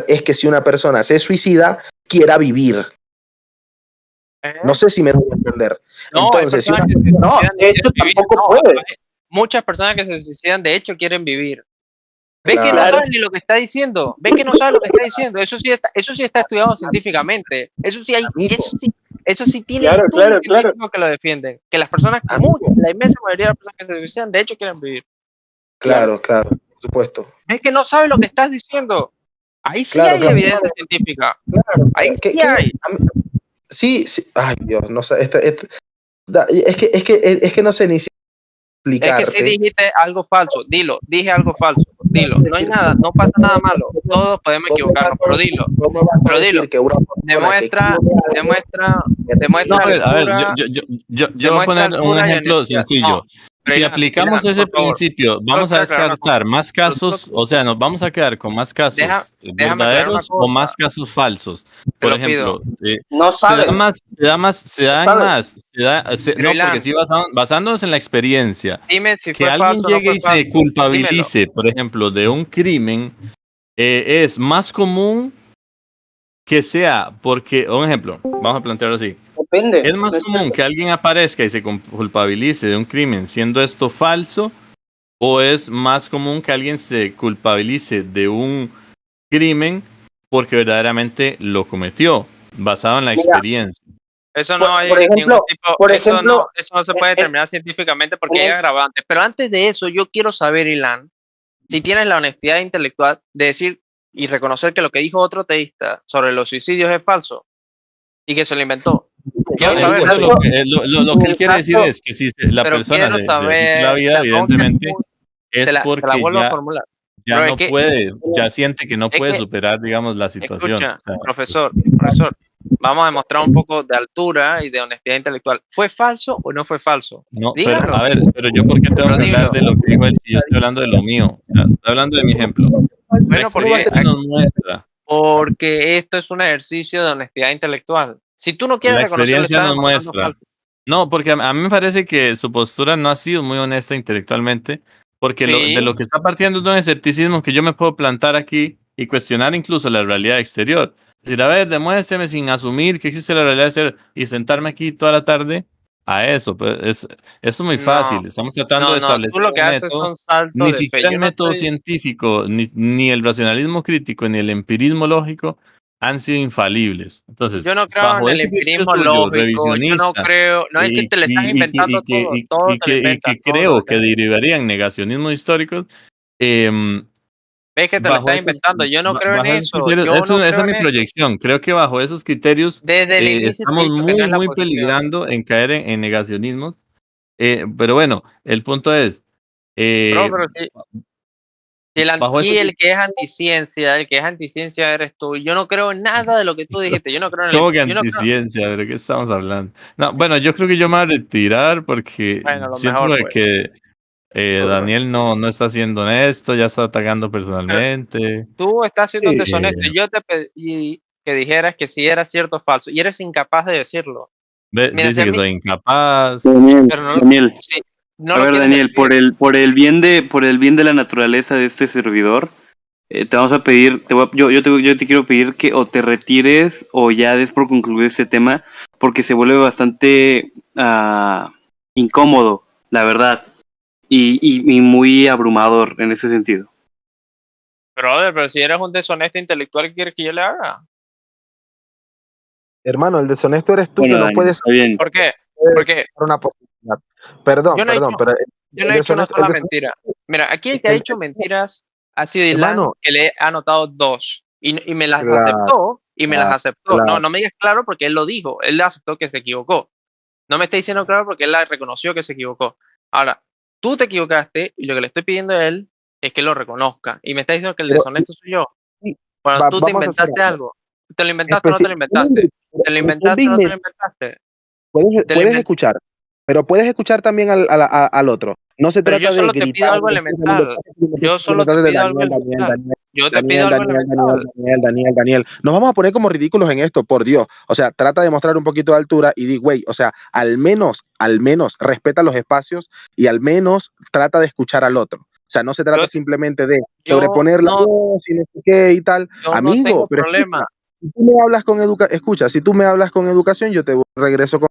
es que si una persona se suicida, quiera vivir. No sé si me doy a entender. No, entonces, de hecho tampoco puedes. Muchas personas que se suicidan, de hecho, quieren vivir. ¿Ves que no sabe ni lo que está diciendo? ¿Ves que no sabe lo que está diciendo? Eso sí está estudiado científicamente. Eso sí tiene científicos que lo defienden. Que las personas, la inmensa mayoría de las personas que se suicidan, de hecho, quieren vivir. Claro, por supuesto. ¿Ves que no sabe lo que estás diciendo? Ahí sí hay evidencia científica. Ahí sí hay. Sí, ay Dios, no sé, es que no sé ni si explicarte. Es que si dijiste algo falso, dije algo falso, dilo, no hay nada, no pasa nada malo, todos podemos equivocarnos, pero dilo, demuestra. No, a ver, yo voy a poner un ejemplo sencillo. Si aplicamos ese principio, vamos a descartar más casos, o sea, nos vamos a quedar con más casos verdaderos o más casos falsos. Por ejemplo, no sabes. No, porque sí, basándonos en la experiencia, dime si que alguien llegue y se culpabilice, por ejemplo, de un crimen, es más común que sea porque, un ejemplo, vamos a plantearlo así. Depende. Es más común que alguien aparezca y se culpabilice de un crimen siendo esto falso, o es más común que alguien se culpabilice de un crimen porque verdaderamente lo cometió, basado en la experiencia. Eso no hay ningún tipo, eso no se puede determinar científicamente porque hay agravantes. Pero antes de eso, yo quiero saber, Ilan, si tienes la honestidad intelectual de decir y reconocer que lo que dijo otro teísta sobre los suicidios es falso y que se lo inventó. Quiero saber. Lo que él quiere decir es que si la persona se quita la vida, evidentemente, es porque ya no puede, ya siente que no puede superar, digamos, la situación. Escucha, profesor, vamos a demostrar un poco de altura y de honestidad intelectual. ¿Fue falso o no fue falso? No, pero, a ver, pero yo por qué tengo que hablar de lo que dijo él si yo estoy hablando de lo mío. O sea, estoy hablando de mi ejemplo. Bueno, porque esto es un ejercicio de honestidad intelectual. Si tú no quieres reconocer la experiencia nos muestra. No, porque a mí me parece que su postura no ha sido muy honesta intelectualmente, porque de lo que está partiendo es de un escepticismo que yo me puedo plantar aquí y cuestionar incluso la realidad exterior. Es decir, a ver, demuéstreme sin asumir que existe la realidad exterior y sentarme aquí toda la tarde a eso. Pues eso es muy fácil. Estamos tratando de establecer tú lo que haces son saltos ni siquiera el método científico, ni el racionalismo crítico, ni el empirismo lógico han sido infalibles. Entonces, yo no creo en el empirismo lógico, yo no creo, no es que te le estás inventando todo y que creo que derivaría en negacionismos históricos. Ves que te lo estás inventando, yo no creo en eso. Esa es mi proyección. Creo que bajo esos criterios estamos muy peligrando en caer en negacionismos. Pero bueno, el punto es... el que es anticiencia eres tú. Yo no creo en nada de lo que tú dijiste. Yo no creo en ¿Cómo que anticiencia? ¿De qué estamos hablando? No, bueno, yo creo que yo me voy a retirar porque siento que Daniel no está siendo honesto, ya está atacando personalmente. Tú estás siendo deshonesto. Yo te pedí que dijeras que si era cierto o falso y eres incapaz de decirlo. Dice que soy incapaz. Daniel. Sí. A ver, Daniel, por el bien de la naturaleza de este servidor, te vamos a pedir, yo te quiero pedir que o te retires o ya des por concluido este tema, porque se vuelve bastante incómodo, la verdad, y muy abrumador en ese sentido. Pero si eres un deshonesto intelectual, ¿qué quieres que yo le haga? Hermano, el deshonesto eres tú, Bueno, que no Dani, puedes está bien. ¿Por qué? dar Porque una posibilidad. Perdón, yo no he perdón, hecho, pero yo no he hecho una sola mentira. Mira, aquí el que ha hecho mentiras ha sido Ilan, hermano, que le he anotado 2 y me las claro, aceptó y me las aceptó. claro. No me digas claro porque él lo dijo, él aceptó que se equivocó. No me está diciendo claro porque él la reconoció que se equivocó. Ahora, tú te equivocaste y lo que le estoy pidiendo a él es que lo reconozca. Y me está diciendo que el Pero, deshonesto soy yo. sí, Bueno, tú te vamos a hacer inventaste algo. algo. ¿Te lo inventaste o no te lo inventaste? ¿Te lo inventaste o no te lo inventaste? Puedes escuchar, pero puedes escuchar también al otro. No se Pero trata yo de solo te pido gritar. algo elemental. Yo solo te pido algo elemental. Yo te pido algo elemental. Daniel. Nos vamos a poner como ridículos en esto, por Dios. O sea, trata de mostrar un poquito de altura y di, güey, o sea, al menos, respeta los espacios y al menos trata de escuchar al otro. O sea, no se trata simplemente de sobreponer la voz y no sé qué y tal. Yo Amigo, no tengo pero problema. si tú me hablas con escucha, si tú me hablas con educación, yo te regreso con...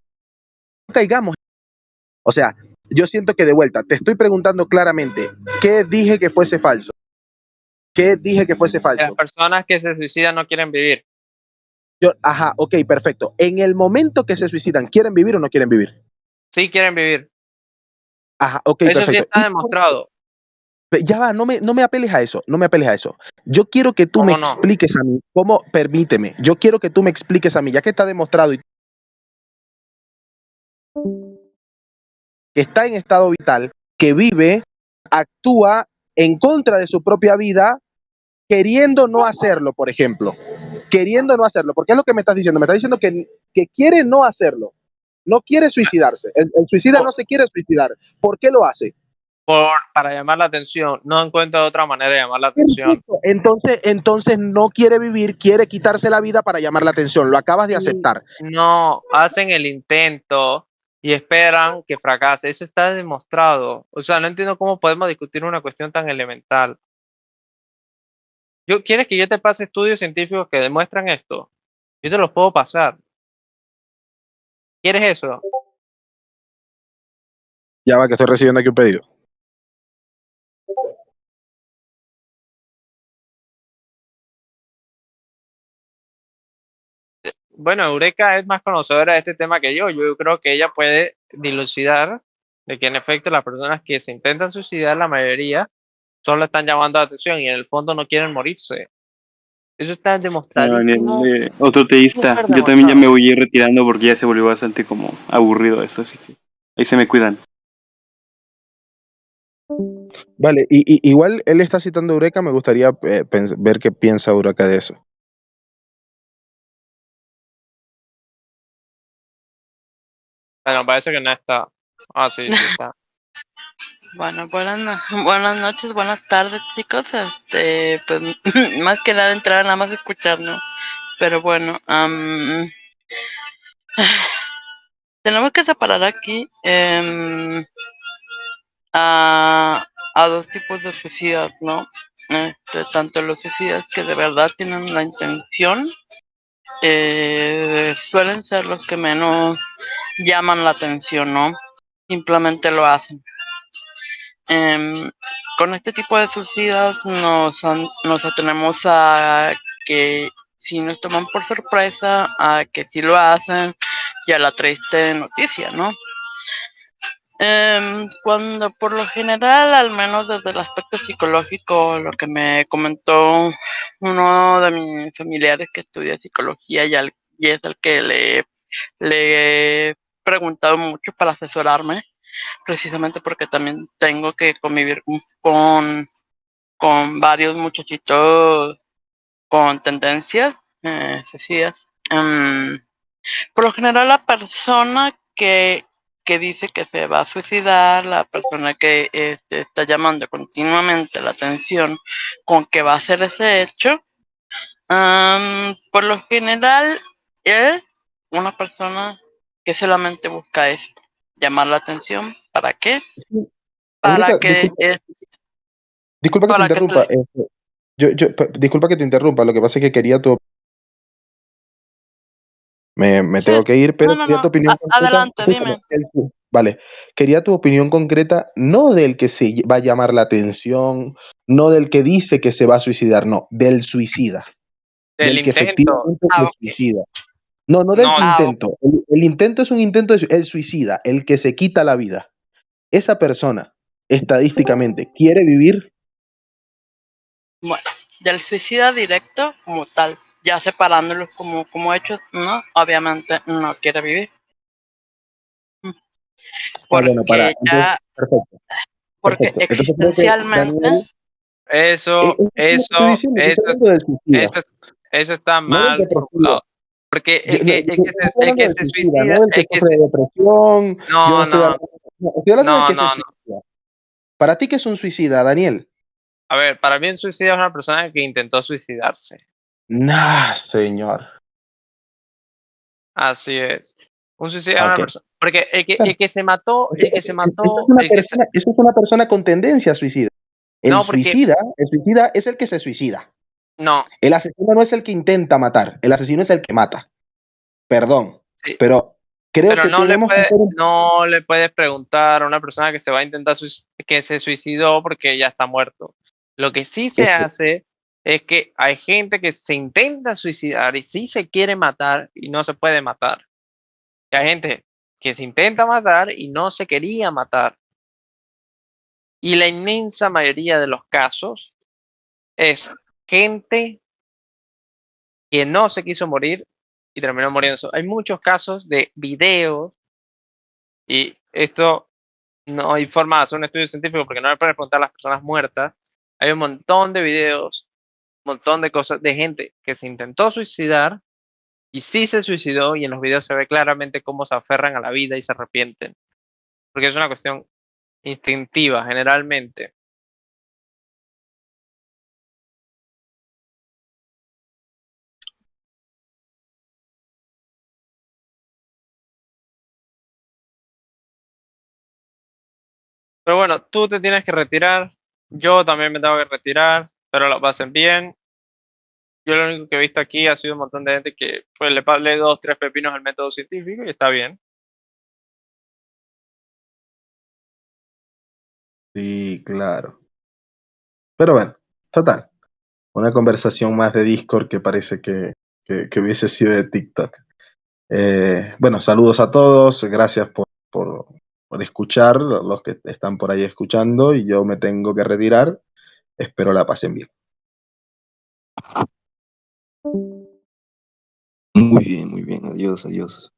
No caigamos. O sea, yo siento que de vuelta, te estoy preguntando claramente, ¿qué dije que fuese falso? ¿Qué dije que fuese falso? Las personas que se suicidan no quieren vivir. Ajá, ok, perfecto. En el momento que se suicidan, ¿quieren vivir o no quieren vivir? Sí quieren vivir. Ajá, ok, Eso perfecto. sí está demostrado. Ya va, no me apeles a eso, no me apeles a eso. Yo quiero que tú me expliques a mí, permíteme, yo quiero que tú me expliques a mí, ya que está demostrado que está en estado vital, que vive, actúa en contra de su propia vida, queriendo no hacerlo, por ejemplo. Queriendo no hacerlo, porque es lo que me estás diciendo. Me estás diciendo que quiere no hacerlo. No quiere suicidarse. El suicida no se quiere suicidar. ¿Por qué lo hace? Para llamar la atención. No encuentro otra manera de llamar la atención. Entonces no quiere vivir, quiere quitarse la vida para llamar la atención. Lo acabas de aceptar. No, hacen el intento y esperan que fracase. Eso está demostrado. O sea, no entiendo cómo podemos discutir una cuestión tan elemental. ¿Quieres que yo te pase estudios científicos que demuestran esto? Yo te los puedo pasar. ¿Quieres eso? Ya va, que estoy recibiendo aquí un pedido. Bueno, Eureka es más conocedora de este tema que yo. Yo creo que ella puede dilucidar de que en efecto las personas que se intentan suicidar, la mayoría, solo están llamando la atención y en el fondo no quieren morirse. Eso está demostradísimo. Otro teísta. Yo también ya me voy a ir retirando porque ya se volvió bastante como aburrido esto, así que ahí se me cuidan. Vale, igual él está citando a Eureka, me gustaría ver qué piensa Eureka de eso. Bueno, parece que no está. Ah, sí, sí está. Bueno, buenas noches, buenas tardes, chicos. Pues más que nada entrar nada más a escucharnos. Pero bueno, tenemos que separar aquí a dos tipos de suicidas, ¿no? Tanto los suicidas que de verdad tienen la intención, suelen ser los que menos llaman la atención, ¿no? Simplemente lo hacen. Con este tipo de suicidas nos atenemos a que si nos toman por sorpresa, a que si lo hacen y a la triste noticia, ¿no? Cuando por lo general, al menos desde el aspecto psicológico, lo que me comentó uno de mis familiares que estudia psicología y es el que le he preguntado mucho para asesorarme, precisamente porque también tengo que convivir con varios muchachitos con tendencias suicidas. Por lo general, la persona que dice que se va a suicidar, la persona que está llamando continuamente la atención con que va a hacer ese hecho, por lo general es una persona que solamente busca eso, llamar la atención. ¿Para qué? Para que... Disculpa que te interrumpa. Disculpa que te interrumpa, lo que pasa es que quería tu... Me tengo que ir, pero quería tu opinión concreta. Adelante, dime. Vale, quería tu opinión concreta, no del que se va a llamar la atención, no del que dice que se va a suicidar, no, del suicida. Del que intento. efectivamente se suicida. No, no del No, intento. El intento es un intento, el suicida, el que se quita la vida. Esa persona, estadísticamente, ¿quiere vivir? Bueno, del suicida directo como tal, ya separándolos como hechos, no, obviamente no quiere vivir. Porque Bueno, para. Entonces, ya, perfecto. porque Perfecto. Entonces creo que existencialmente, Daniel, eso, es lo que estoy eso, diciendo, estoy eso, hablando del suicida, eso, eso está no del mal depresivo. formulado. Porque Estoy el hablando que del se suicida, suicida, no del que sufre de depresión. Yo no no, estoy no, hablando, no, estoy hablando del no, que se no, no. suicida. ¿Para ti qué es un suicida, Daniel? A ver, para mí un suicida es una persona que intentó suicidarse. Nah, señor. Así es. Un suicida es Ok. una persona. Porque Claro. el que se mató, Eso es una persona con tendencia a suicida. No, porque El suicida es el que se suicida. no, El asesino no es el que intenta matar, el asesino es el que mata. Perdón, sí, pero creo pero que tenemos que hacer un... no le puedes preguntar a una persona que se va a intentar que se suicidó porque ya está muerto. Lo que sí se hace es que hay gente que se intenta suicidar y sí se quiere matar y no se puede matar. Y hay gente que se intenta matar y no se quería matar. Y la inmensa mayoría de los casos es gente que no se quiso morir y terminó muriendo. Hay muchos casos de videos y esto no hay forma de hacer un estudio científico porque no le pueden preguntar a las personas muertas. Hay un montón de videos, un montón de cosas de gente que se intentó suicidar y sí se suicidó y en los videos se ve claramente cómo se aferran a la vida y se arrepienten. Porque es una cuestión instintiva generalmente. Pero bueno, tú te tienes que retirar, yo también me tengo que retirar, pero lo pasen bien. Yo lo único que he visto aquí ha sido un montón de gente que pues le 2, 3 pepinos al método científico y está bien. Sí, claro. Pero bueno, total. Una conversación más de Discord que parece que hubiese sido de TikTok. Bueno, saludos a todos, gracias por escuchar, los que están por ahí escuchando, y yo me tengo que retirar. Espero la pasen bien. Muy bien, adiós, adiós.